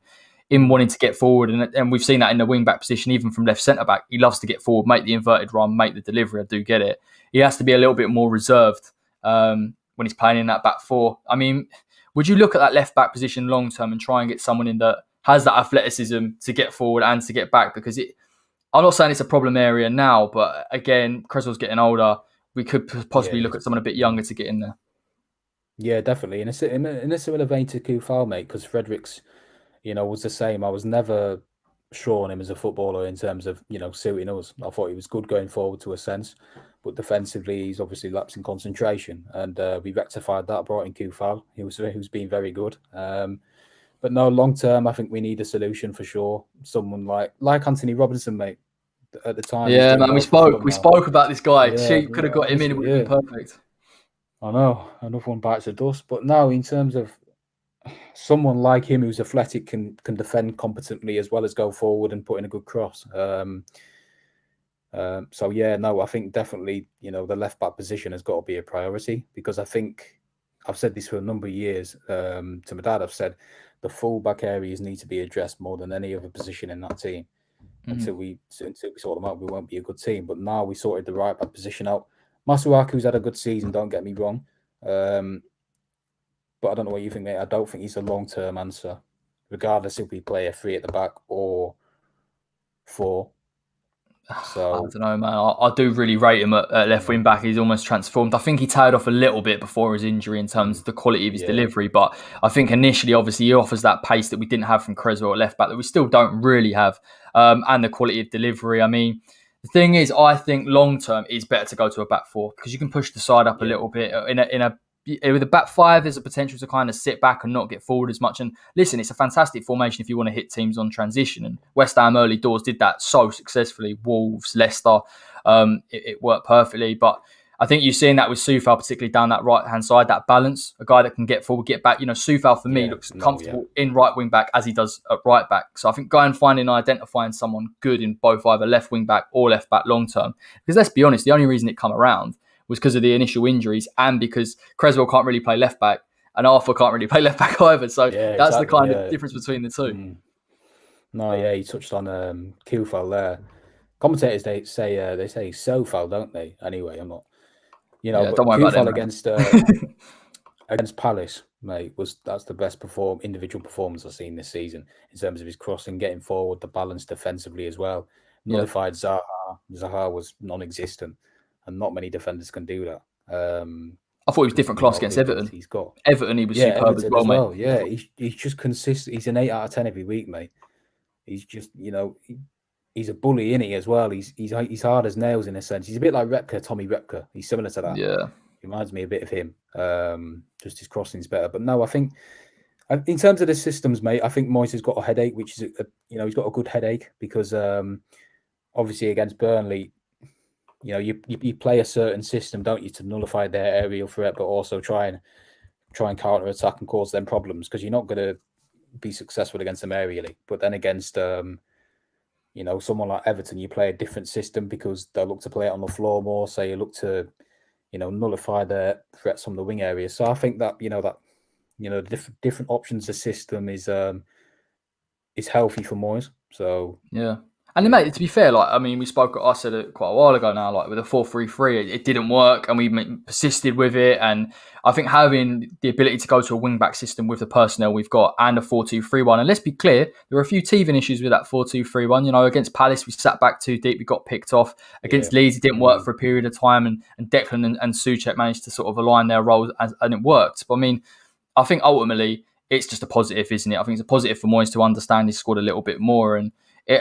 in wanting to get forward, and we've seen that in the wing-back position, even from left centre-back. He loves to get forward, make the inverted run, make the delivery. I do get it. He has to be a little bit more reserved when he's playing in that back four. I mean, would you look at that left-back position long-term and try and get someone in that has that athleticism to get forward and to get back? Because I'm not saying it's a problem area now, but again, Cresswell's getting older. We could possibly look at someone a bit younger to get in there. Yeah, definitely. In a similar vein to Kufal, mate, because Fredericks, was the same. I was never sure on him as a footballer in terms of, suiting us. I thought he was good going forward to a sense, but defensively, he's obviously lapsing concentration, and we rectified that, brought in Kufal, who's been very good. But no, long term, I think we need a solution for sure. Someone like Anthony Robinson, mate. At the time, yeah, man, we spoke about this guy. She could have got him in; it would have been perfect. I know, another one bites the dust. But now, in terms of someone like him who's athletic, can defend competently as well as go forward and put in a good cross. So yeah, no, I think definitely, the left back position has got to be a priority, because I think I've said this for a number of years. To my dad, I've said the full back areas need to be addressed more than any other position in that team. Until we sort them out, we won't be a good team. But now we sorted the right back position out. Masuaku's had a good season, don't get me wrong. But I don't know what you think, mate. I don't think he's a long-term answer, regardless if we play a 3 at the back or 4. So I don't know, man. I do really rate him at left wing back. He's almost transformed. I think he tailed off a little bit before his injury in terms of the quality of his delivery. But I think initially, obviously, he offers that pace that we didn't have from Cresswell at left back, that we still don't really have, and the quality of delivery. I mean, the thing is, I think long term, it's better to go to a back 4, because you can push the side up a little bit with a back 5. There's a potential to kind of sit back and not get forward as much. And listen, it's a fantastic formation if you want to hit teams on transition. And West Ham early doors did that so successfully. Wolves, Leicester, it worked perfectly. But I think you're seeing that with Soufal, particularly down that right-hand side, that balance, a guy that can get forward, get back. Soufal for me looks comfortable in right wing back as he does at right back. So I think identifying someone good in both either left wing back or left back long term. Because let's be honest, the only reason it come around was because of the initial injuries, and because Cresswell can't really play left back and Arthur can't really play left back either. So that's the kind of difference between the two. No, you touched on Kufal there. Commentators, they say Soufal, don't they? Anyway, I'm not, but don't worry Kufal about against Palace, mate, that's the best individual performance I've seen this season in terms of his crossing, getting forward, the balance defensively as well. Nullified Zaha. Zaha was non-existent. And not many defenders can do that. I thought he was different class against Everton. He's got Everton. He was superb Everton as well, mate. Yeah, he's just consistent. He's an 8 out of 10 every week, mate. He's just, he's a bully, isn't he? As well. He's hard as nails in a sense. He's a bit like Tommy Repka. He's similar to that. Yeah, he reminds me a bit of him. Just his crossing's better. But no, I think in terms of the systems, mate, I think Moyes has got a headache, which is he's got a good headache, because obviously against Burnley, you play a certain system, don't you, to nullify their aerial threat, but also try and counter attack and cause them problems, because you're not going to be successful against them aerially. But then against someone like Everton, you play a different system, because they'll look to play it on the floor more. So you look to nullify their threats from the wing area. So I think that the different options the system is healthy for Moyes. So Yeah. And then, yeah, mate, to be fair, like, I mean, I said it quite a while ago now, like with a 4-3-3, it didn't work and we persisted with it. And I think having the ability to go to a wing back system with the personnel we've got and a 4-2-3-1, and let's be clear, there were a few teething issues with that 4-2-3-1. You know, against Palace, we sat back too deep, we got picked off. yeah, Against Leeds, it didn't work for a period of time, and Declan and Souček managed to sort of align their roles and it worked. But I mean, I think ultimately it's just a positive, isn't it? I think it's a positive for Moyes to understand his squad a little bit more. And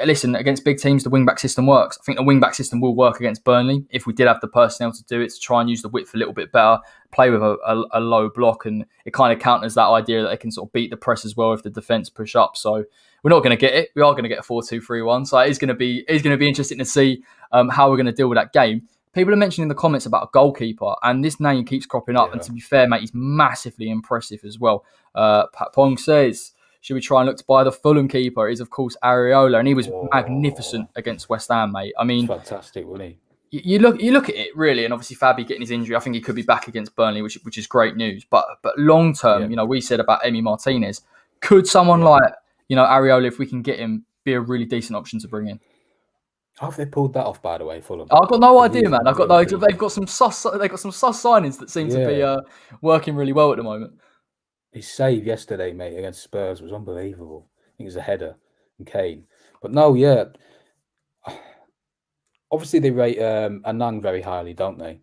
listen, against big teams, the wing-back system works. I think the wing-back system will work against Burnley if we did have the personnel to do it, to try and use the width a little bit better, play with a low block, and it kind of counters that idea that they can sort of beat the press as well if the defence push up. So we're not going to get it. We are going to get a 4-2-3-1. So it's going to be interesting to see how we're going to deal with that game. People are mentioning in the comments about a goalkeeper, and this name keeps cropping up. And yeah. to be fair, mate, he's massively impressive as well. Pat Pong says, should we try and look to buy the Fulham keeper? Is of course Areola, and he was magnificent Oh, against West Ham, mate. I it's mean, fantastic, wasn't he? you look at it really, and obviously Fabi getting his injury, I think he could be back against Burnley, which is great news. But long Yeah, term, you know, we said about Emi Martinez, could someone yeah. like Areola, if we can get him, be a really decent option to bring in? How have they pulled that off, by the way, Fulham? I've got no Because idea, he's man. I've got really no. keen. They've got some sus. They've got some sus signings that seem to be Yeah, working really well at the moment. his save yesterday, mate, against Spurs was unbelievable. I think it was a header and Kane. But no, yeah. Obviously, they rate Anang very highly, don't they?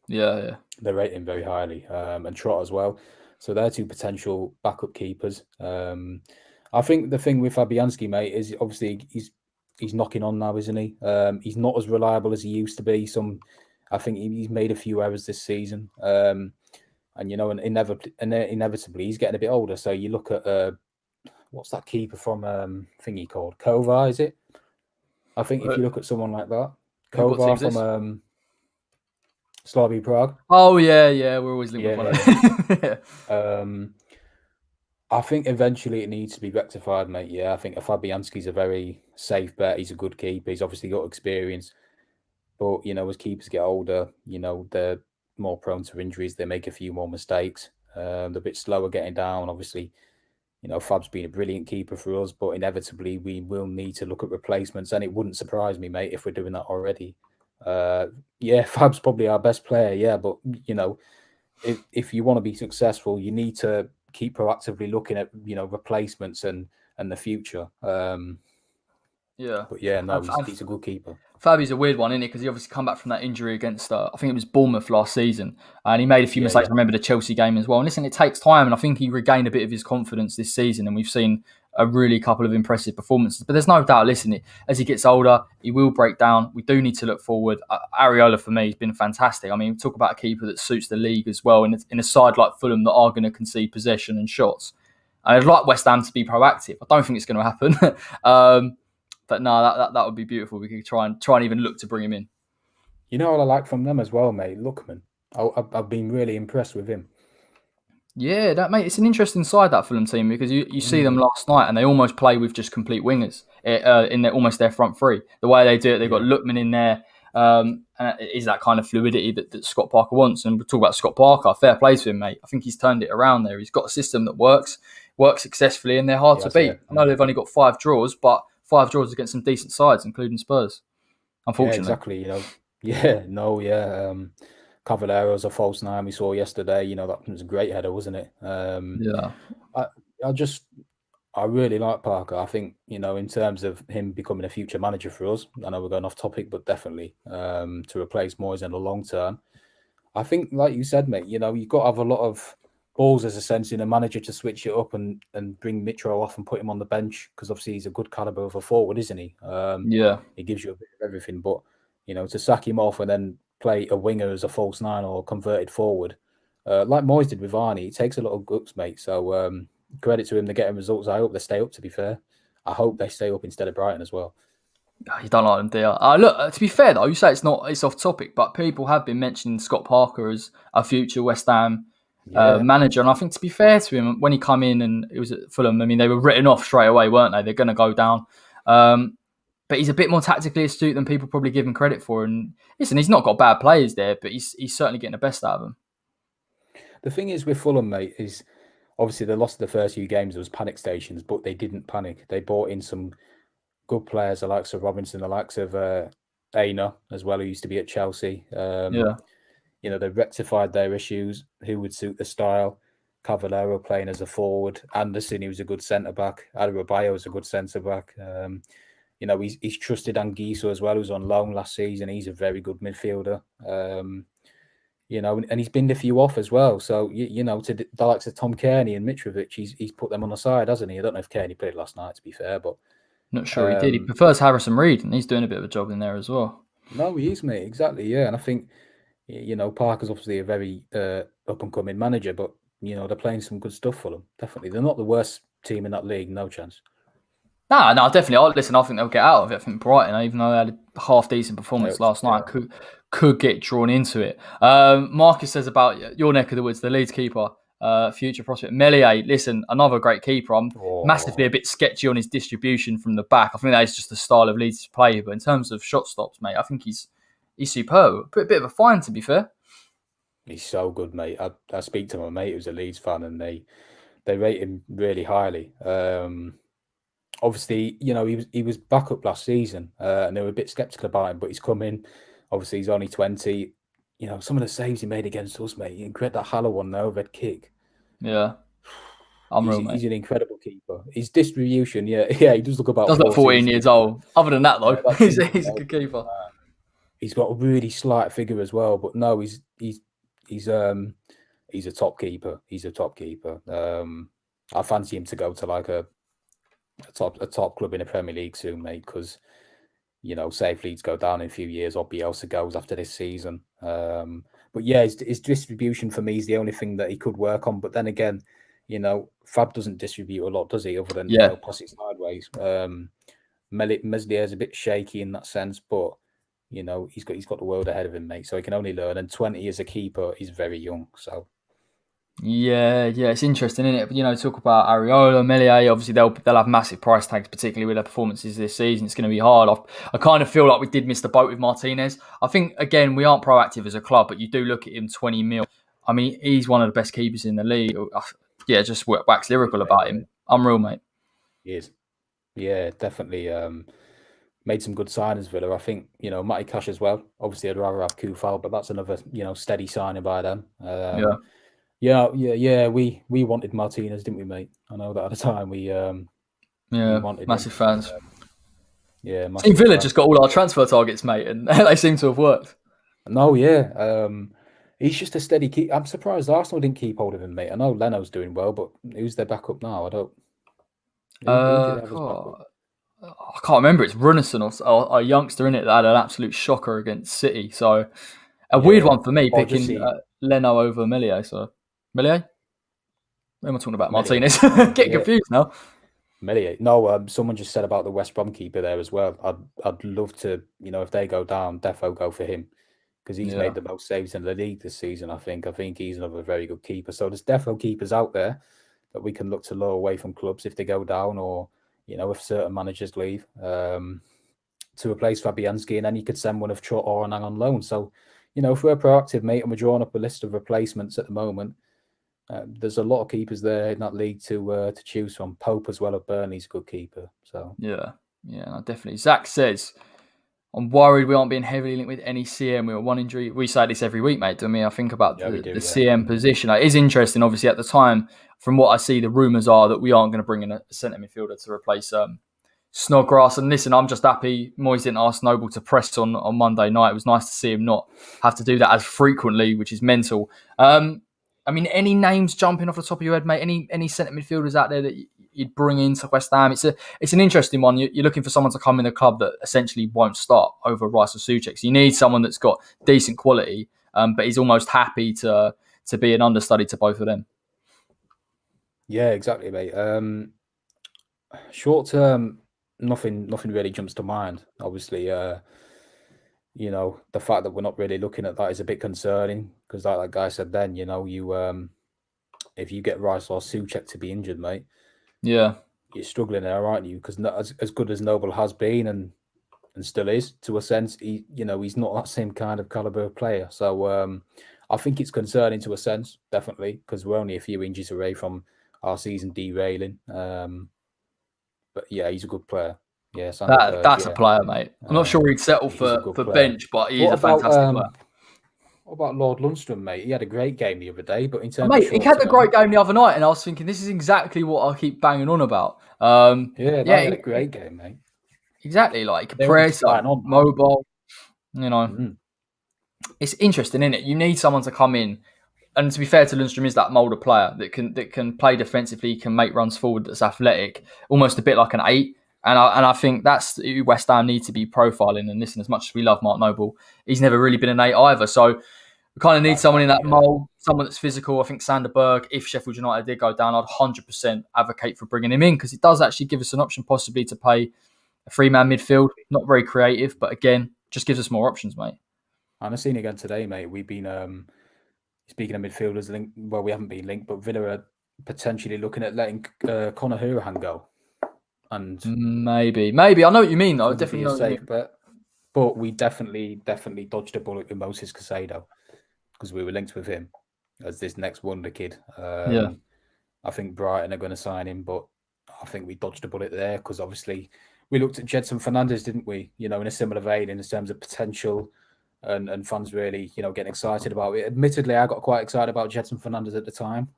Yeah. They rate him very highly, and Trot as well. So they're two potential backup keepers. I think the thing with Fabianski, mate, is obviously he's knocking on now, isn't he? He's not as reliable as he used to be. I think he's made a few errors this season. And inevitably he's getting a bit older. So you look at what's that keeper from thingy called Kovar, is it? I think if you look at someone like that, What Kovar team's this? from Slavia Prague. Oh yeah. We're always linked with one Yeah. of them. I think eventually it needs to be rectified, mate. Yeah, I think Fabianski's a very safe bet. He's a good keeper. He's obviously got experience. But, as keepers get older, they're more prone to injuries. They make a few more mistakes. They're a bit slower getting down. Obviously, Fab's been a brilliant keeper for us, but inevitably we will need to look at replacements. And it wouldn't surprise me, mate, if we're doing that already. Fab's probably our best player, yeah. But, if you want to be successful, you need to keep proactively looking at, replacements and the future. Yeah. But yeah, no, And he's a good keeper. Fabi's a weird one, isn't he? Because he obviously come back from that injury against, I think it was Bournemouth last season, and he made a few Yeah, mistakes. yeah. I remember the Chelsea game as well. And listen, it takes time, and I think he regained a bit of his confidence this season, and we've seen a really couple of impressive performances. But there's no doubt, listen, as he gets older, he will break down. We do need to look forward. Areola, for me, has been fantastic. I mean, talk about a keeper that suits the league as well, in a side like Fulham that are going to concede possession and shots. And I'd like West Ham to be proactive. I don't think it's going to happen. But no, that would be beautiful. We could try and even look to bring him in. You know what I like from them as well, mate? Lookman. I've been really impressed with him. Yeah, mate, it's an interesting side, that Fulham team, because you see them last night and they almost play with just complete wingers in their front three. The way they do it, they've got Lookman in there. And it is that kind of fluidity that Scott Parker wants. And we'll talk about Scott Parker. Fair play to him, mate. I think he's turned it around there. He's got a system that works successfully, and they're hard to beat. I know they've only got 5 draws, but 5 draws against some decent sides, including Spurs. Unfortunately. Yeah, exactly. Cavallero's a false 9 we saw yesterday. That was a great header, wasn't it? Yeah. I really like Parker. I think, in terms of him becoming a future manager for us, I know we're going off topic, but definitely to replace Moyes in the long term. I think, like you said, mate, you've got to have a lot of balls as a sense in a manager to switch it up and bring Mitro off and put him on the bench, because obviously he's a good caliber of a forward, isn't he? Yeah. He gives you a bit of everything, but, to sack him off and then play a winger as a false 9 or converted forward, like Moyes did with Arnie, it takes a lot of guts, mate. So credit to him, they're getting results. I hope they stay up, to be fair. I hope they stay up instead of Brighton as well. You don't like them, do you? Look, to be fair though, you say it's off topic, but people have been mentioning Scott Parker as a future West Ham manager, and I think, to be fair to him, when he come in and it was at Fulham, I mean, they were written off straight away, weren't they? They're going to go down. But he's a bit more tactically astute than people probably give him credit for. And listen, he's not got bad players there, but he's certainly getting the best out of them. The thing is with Fulham, mate, is obviously they lost the first few games. There was panic stations, but they didn't panic. They brought in some good players, the likes of Robinson, the likes of Aina as well, who used to be at Chelsea. Yeah, They've rectified their issues. Who would suit the style? Cavallero playing as a forward. Anderson, he was a good centre back. Adebayo was a good centre back. He's trusted Anguissa as well, who's on loan last season. He's a very good midfielder. And he's binned a few off as well. So, to the likes of Tom Kearney and Mitrovic, he's put them on the side, hasn't he? I don't know if Kearney played last night, to be fair, but not sure he did. He prefers Harrison Reed, and he's doing a bit of a job in there as well. No, he is, mate. Exactly, yeah. And I think, Parker's obviously a very up-and-coming manager, but, they're playing some good stuff for them. Definitely. They're not the worst team in that league, no chance. No, definitely. Listen, I think they'll get out of it. I think Brighton, even though they had a half-decent performance last night, could get drawn into it. Marcus says about your neck of the woods, the Leeds keeper, future prospect. Meslier, listen, another great keeper. I'm massively a bit sketchy on his distribution from the back. I think that is just the style of Leeds to play. But in terms of shot stops, mate, I think he's superb. A bit of a find, to be fair. He's so good, mate. I speak to my mate who's a Leeds fan, and they rate him really highly. Obviously, he was back up last season, and they were a bit sceptical about him, but he's come in. Obviously, he's only 20. Some of the saves he made against us, mate. He created that Haller one, the overhead kick. Yeah. He's an incredible keeper. His distribution, he does look about 14 years old. Other than that, though, he's a good keeper. He's got a really slight figure as well, but no, he's a top keeper. He's a top keeper. I fancy him to go to like a top club in the Premier League soon, mate, because say if Leeds go down in a few years or Bielsa goes after this season. But yeah, his distribution for me is the only thing that he could work on. But then again, Fab doesn't distribute a lot, does he? Other than pass it sideways. Meslier is a bit shaky in that sense, but he's got the world ahead of him, mate. So he can only learn. And 20 as a keeper, he's very young. So. Yeah, it's interesting, isn't it? Talk about Areola, Meslier. Obviously, they'll have massive price tags, particularly with their performances this season. It's going to be hard. I kind of feel like we did miss the boat with Martinez. I think again we aren't proactive as a club, but you do look at him, 20 mil. I mean, he's one of the best keepers in the league. Yeah, just wax lyrical about him. Unreal, mate. He is. Yeah, definitely. Made some good signings, Villa. I think Matty Cash as well. Obviously, I'd rather have Kufal, but that's another steady signing by them. Yeah. We wanted Martinez, didn't we, mate? I know that at the time we wanted massive him. fans. Massive Villa fans. just got all our transfer targets, mate, and they seem to have worked. No, yeah. He's just a steady keep. I'm surprised Arsenal didn't keep hold of him, mate. I know Leno's doing well, but who's their backup now? I don't. Who do they have as backup? I can't remember. It's Runnison or a youngster in it that had an absolute shocker against City. So a weird one for me picking Leno over Meslier. So Meslier? What am I talking about? Martinez. Getting confused now. Meslier. No, someone just said about the West Brom keeper there as well. I'd love to, if they go down, defo go for him because he's made the most saves in the league this season. I think he's another very good keeper. So there's defo keepers out there that we can look to lure away from clubs if they go down or. If certain managers leave to replace Fabianski, and then you could send one of Trot or Anang on loan. So, if we're proactive, mate, and we're drawing up a list of replacements at the moment, there's a lot of keepers there in that league to choose from. Pope as well at Burnley's a good keeper. So yeah, definitely. Zach says, I'm worried we aren't being heavily linked with any CM. We got one injury. We say this every week, mate. I think about the CM position. It is interesting, obviously, at the time. From what I see, the rumours are that we aren't going to bring in a centre midfielder to replace Snodgrass. And listen, I'm just happy Moyes didn't ask Noble to press on Monday night. It was nice to see him not have to do that as frequently, which is mental. I mean, any names jumping off the top of your head, mate? Any centre midfielders out there that you'd bring into West Ham? It's an interesting one. You're looking for someone to come in the club that essentially won't start over Rice or Souček. So you need someone that's got decent quality, but he's almost happy to be an understudy to both of them. Yeah, exactly, mate. Short term, nothing really jumps to mind. Obviously, the fact that we're not really looking at that is a bit concerning because, like that guy said, then if you get Rice or Souček to be injured, mate, you're struggling there, aren't you? Because as good as Noble has been and still is to a sense, he's not that same kind of caliber of player. So I think it's concerning to a sense, definitely, because we're only a few inches away from our season derailing. But yeah, he's a good player. Yeah, Sanderberg. That's a player, mate. I'm not sure he'd settle He's a for good player. bench, but he is a fantastic player. What about Lord Lundstrom, mate? He had a great game the other day, but in terms Mate, of he had a great game the other night, and I was thinking this is exactly what I keep banging on about. He had a great game, mate. Exactly, like he could press, mobile. You know, it's interesting, isn't it? You need someone to come in, and to be fair to Lundstrom, is that mould of player that can play defensively, can make runs forward, that's athletic, almost a bit like an 8. And I think that's who West Ham need to be profiling. And listen, as much as we love Mark Noble, he's never really been an 8 either. So we kind of need someone in that mould, someone that's physical. I think Sanderberg, if Sheffield United did go down, I'd 100% advocate for bringing him in, because it does actually give us an option possibly to play a 3-man midfield. Not very creative, but again, just gives us more options, mate. And I've seen again today, mate. We've been, speaking of midfielders, we haven't been linked, but Villa are potentially looking at letting Conor Hourihane go. And maybe. I know what you mean, though. Definitely know what you mean. But we definitely dodged a bullet with Moses Caicedo, because we were linked with him as this next wonder kid. I think Brighton are going to sign him, but I think we dodged a bullet there, because obviously we looked at Gedson Fernandes, didn't we? You know, in a similar vein in terms of potential, and fans really, getting excited about it. Admittedly, I got quite excited about Gedson Fernandes at the time.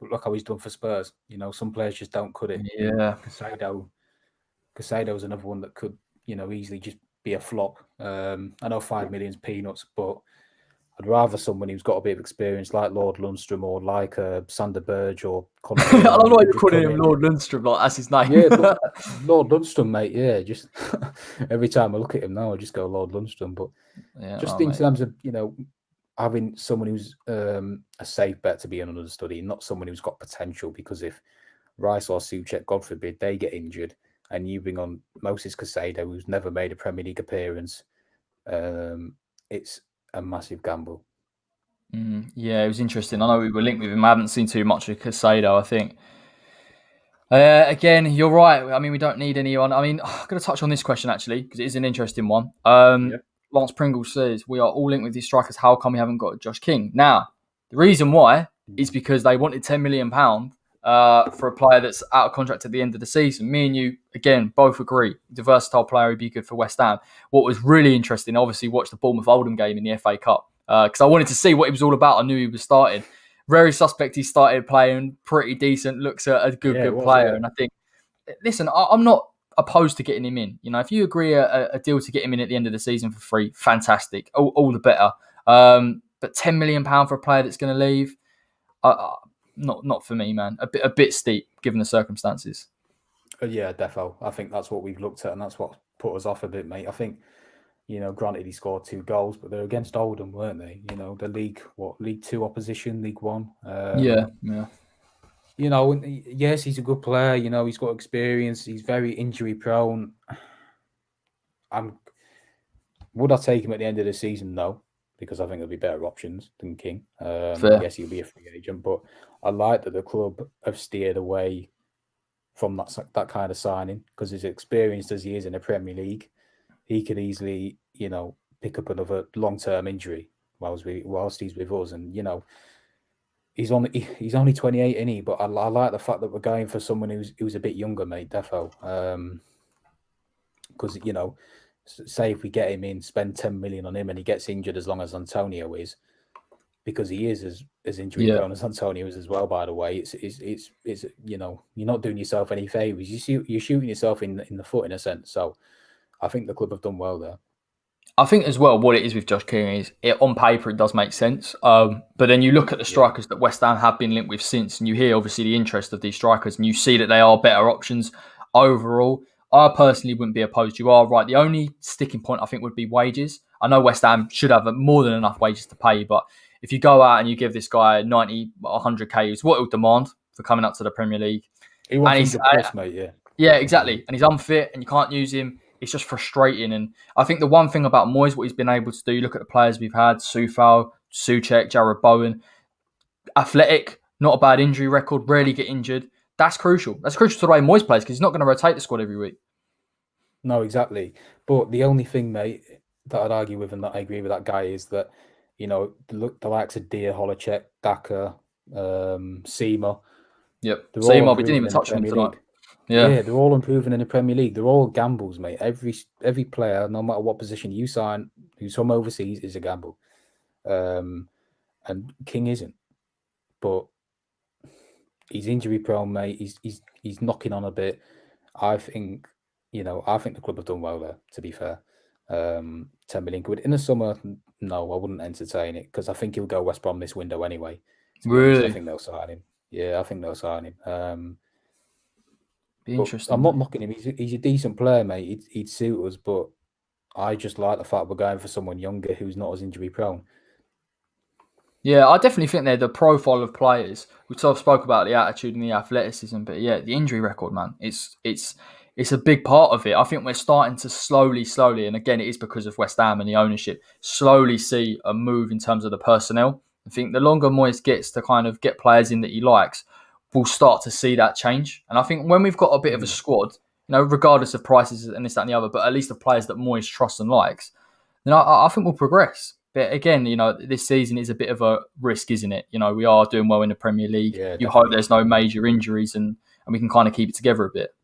But look how he's done for Spurs. Some players just don't cut it. Yeah. Caicedo's another one that could, easily just be a flop. I know 5 million's peanuts, but I'd rather someone who's got a bit of experience, like Lord Lundstrom or like Sander Berge or Conor. I don't know why you're calling him Lord Lundstrom, like that's his name. Yeah, Lord Lundstrom, mate. Yeah, just every time I look at him now, I just go Lord Lundstrom. But in terms of having someone who's a safe bet to be an understudy, not someone who's got potential, because if Rice or Souček, God forbid, they get injured, and you bring on Moses Caicedo, who's never made a Premier League appearance, it's a massive gamble. Yeah, it was interesting. I know we were linked with him. I haven't seen too much of Caicedo, I think. Again, you're right. I mean, we don't need anyone. I mean, I'm going to touch on this question, actually, because it is an interesting one. Lance Pringle says, we are all linked with these strikers. How come we haven't got Josh King? Now, the reason why is because they wanted £10 million for a player that's out of contract at the end of the season. Me and you, again, both agree. The versatile player would be good for West Ham. What was really interesting, obviously, watched the Bournemouth Oldham game in the FA Cup, because I wanted to see what he was all about. I knew he was starting. Very suspect he started playing pretty decent, looks a good player. And I think, listen, I'm not opposed to getting him in. If you agree a deal to get him in at the end of the season for free, fantastic. All the better. But £10 million for a player that's going to leave, not for me, man. A bit steep given the circumstances. Yeah, defo. I think that's what we've looked at, and that's what put us off a bit, mate. I think, granted he scored 2 goals, but they're against Oldham, weren't they? The League 2 opposition, League 1. Yeah. Yes, he's a good player. He's got experience. He's very injury prone. Would I take him at the end of the season? No, because I think there'll be better options than King. Yes, he'll be a free agent, but I like that the club have steered away from that kind of signing, because as experienced as he is in the Premier League, he could easily, pick up another long-term injury whilst he's with us, and he's only 28, isn't he? But I like the fact that we're going for someone who's a bit younger, mate. Defo, because say if we get him in, spend 10 million on him, and he gets injured as long as Antonio is, because he is as injury prone as Antonio is as well. By the way, it's you're not doing yourself any favors. You're shooting yourself in the foot in a sense. So I think the club have done well there. I think as well what it is with Josh King is, on paper it does make sense, but then you look at the strikers that West Ham have been linked with since, and you hear obviously the interest of these strikers, and you see that they are better options overall. I personally wouldn't be opposed. You are right. The only sticking point I think would be wages. I know West Ham should have more than enough wages to pay, but if you go out and you give this guy 90, 100k, is what he'll demand for coming up to the Premier League. He wants 100+, mate, yeah. Yeah, exactly. And he's unfit and you can't use him. It's just frustrating. And I think the one thing about Moyes, what he's been able to do, you look at the players we've had, Soufal, Souček, Jared Bowen, athletic, not a bad injury record, rarely get injured. That's crucial. That's crucial to the way Moyes plays, because he's not going to rotate the squad every week. No, exactly. But the only thing, mate, that I'd argue with and that I agree with that guy is that, the likes of Dia, Hlozek, Daka, Seema. Yep. Seema, we didn't even touch on him tonight. Yeah, they're all improving in the Premier League. They're all gambles, mate. Every player, no matter what position you sign, who's from overseas, is a gamble. And King isn't, but he's injury prone, mate. He's knocking on a bit. I think the club have done well there. To be fair, 10 million quid in the summer. No, I wouldn't entertain it because I think he'll go West Brom this window anyway. To be honest, I think they'll sign him. Yeah, I think they'll sign him. Be interesting. I'm not knocking him. He's a decent player, mate. He'd suit us, but I just like the fact we're going for someone younger who's not as injury prone. Yeah, I definitely think they're the profile of players. We sort of spoke about the attitude and the athleticism, but yeah, the injury record, man, it's a big part of it. I think we're starting to slowly, and again, it is because of West Ham and the ownership, slowly see a move in terms of the personnel. I think the longer Moyes gets to kind of get players in that he likes, we'll start to see that change. And I think when we've got a bit of a squad, regardless of prices and this, that, and the other, but at least the players that Moyes trusts and likes, then I think we'll progress. But again, this season is a bit of a risk, isn't it? We are doing well in the Premier League. Yeah, you hope there's no major injuries and we can kind of keep it together a bit.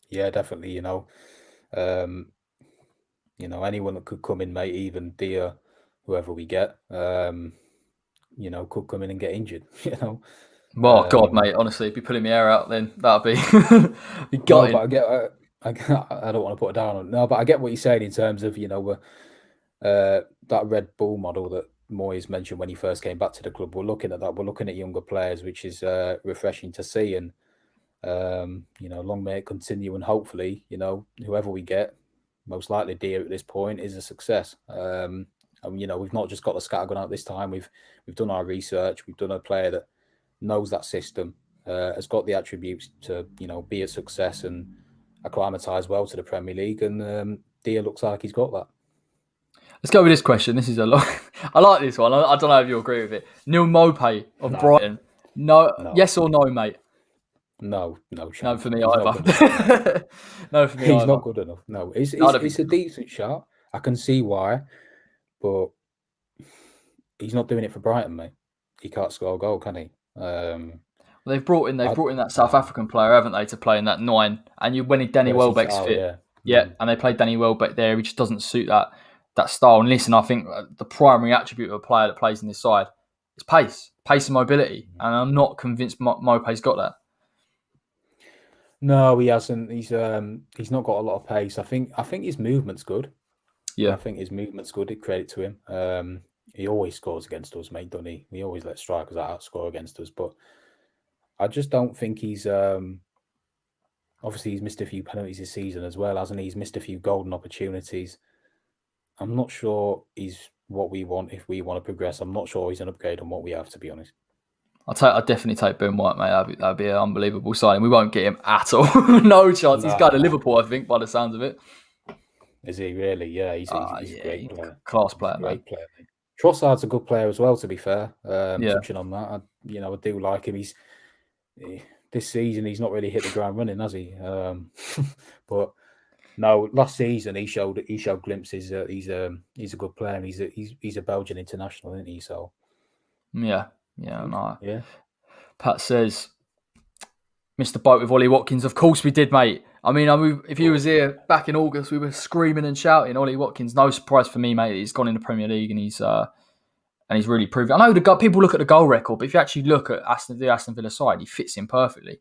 Yeah, definitely. Anyone that could come in, mate, even Dia, whoever we get, could come in and get injured. Well, God, mate, honestly, if you're pulling my hair out, then that'd be No, but I don't want to put it down on. No, but I get what you're saying in terms of that Red Bull model that Moyes mentioned when he first came back to the club. We're looking at that. We're looking at younger players, which is refreshing to see. And long may it continue. And hopefully, whoever we get, most likely Dia at this point, is a success. And we've not just got the scattergun out this time. We've done our research. We've done a player that knows that system, has got the attributes to be a success and acclimatise well to the Premier League. And Dia looks like he's got that. Let's go with this question. This is a lot. I like this one. I don't know if you agree with it. Neil Maupay of Brighton. No. Yes or no, mate? No No for me either. No for me He's not good enough. No, it's a decent shot. I can see why, but he's not doing it for Brighton, mate. He can't score a goal, can he? They've brought in that South African player, haven't they, to play in that 9? And when Danny Welbeck's fit, and they played Danny Welbeck there, he just doesn't suit that style. And listen, I think the primary attribute of a player that plays in this side is pace and mobility, and I'm not convinced Mopay's got that. No, he hasn't. He's not got a lot of pace. I think his movement's good. Yeah, I think his movement's good. Credit to him. He always scores against us, mate, doesn't he? We always let strikers outscore against us, but I just don't think he's. Obviously, he's missed a few penalties this season as well, hasn't he? He's missed a few golden opportunities. I'm not sure he's what we want if we want to progress. I'm not sure he's an upgrade on what we have, to be honest. I'd definitely take Ben White, mate. That'd be an unbelievable signing. We won't get him at all. No chance. He's going to Liverpool, I think, by the sounds of it. Is he really? Yeah, he's a great player. Class player, great player. Mate. Trossard's a good player as well, to be fair. Touching on that, I do like him. This season he's not really hit the ground running, has he? But no, last season he showed glimpses. He's a good player. And he's a Belgian international, isn't he? So yeah. Pat says, "Mr. Boat with Ollie Watkins." Of course we did, mate. I mean, if he was here back in August, we were screaming and shouting. Ollie Watkins, no surprise for me, mate. He's gone in the Premier League and he's really proven. I know people look at the goal record, but if you actually look at the Aston Villa side, he fits in perfectly.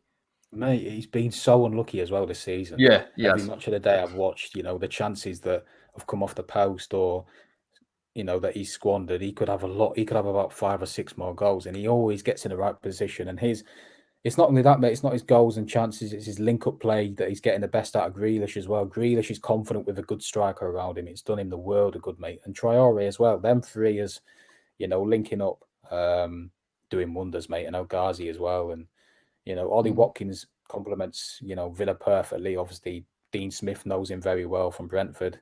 Mate, he's been so unlucky as well this season. Yeah, every match of the day I've watched, the chances that have come off the post or that he's squandered. He could have a lot. He could have about 5 or 6 more goals, and he always gets in the right position. And it's not only that, mate. It's not his goals and chances. It's his link-up play that he's getting the best out of Grealish as well. Grealish is confident with a good striker around him. It's done him the world of good, mate. And Traore as well. Them three is, linking up, doing wonders, mate. And El Ghazi as well. And Ollie Watkins complements Villa perfectly. Obviously, Dean Smith knows him very well from Brentford.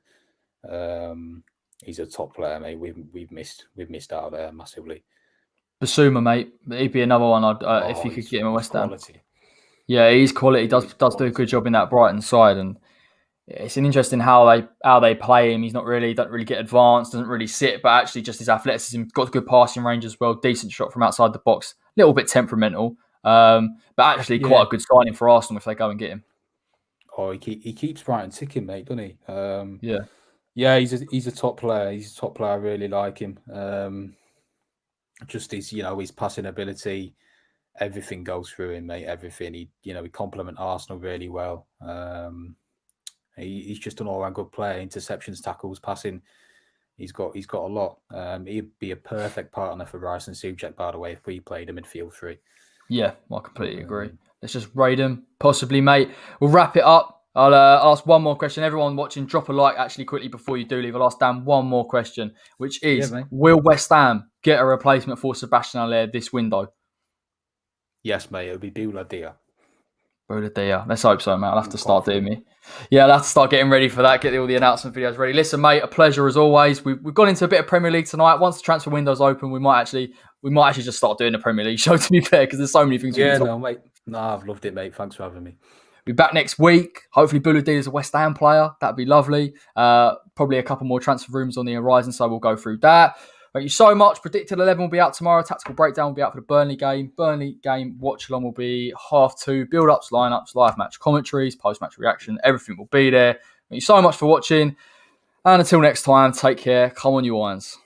He's a top player, mate. We've missed out there massively. Basuma, mate, he'd be another one. If you could get him at West Ham. Yeah, he's quality. Does do a good job in that Brighton side, and it's an interesting how they play him. He's don't really get advanced, doesn't really sit, but actually just his athleticism, got good passing range as well. Decent shot from outside the box. A little bit temperamental. But actually, quite a good signing for Arsenal if they go and get him. Oh, he keeps Brighton ticking, mate, doesn't he? Yeah, he's a top player. He's a top player. I really like him. Just his passing ability, everything goes through him, mate. Everything. He complement Arsenal really well. He's just an all-round good player. Interceptions, tackles, passing. He's got a lot. He'd be a perfect partner for Rice and Souček, by the way, if we played a midfield three. Yeah, I completely agree. Let's just raid him, possibly, mate. We'll wrap it up. I'll ask one more question. Everyone watching, drop a like actually quickly before you do leave. I'll ask Dan one more question, which is, will West Ham get a replacement for Sebastien Haller this window? Yes, mate. It'll be Boulaye Dia. Boulaye Dia. Let's hope so, mate. I'll have to start doing me. Yeah, I'll have to start getting ready for that, get all the announcement videos ready. Listen, mate, a pleasure as always. We've gone into a bit of Premier League tonight. Once the transfer window's open, we might actually just start doing the Premier League show, to be fair, because there's so many things we can talk about. Mate. No, I've loved it, mate. Thanks for having me. We'll be back next week. Hopefully, Boulaye Dia is a West Ham player. That'd be lovely. Probably a couple more transfer rumours on the horizon, so we'll go through that. Thank you so much. Predicted 11 will be out tomorrow. Tactical breakdown will be out for the Burnley game. Burnley game watch along will be 2:30. Build-ups, lineups, live match commentaries, post-match reaction. Everything will be there. Thank you so much for watching. And until next time, take care. Come on, you irons.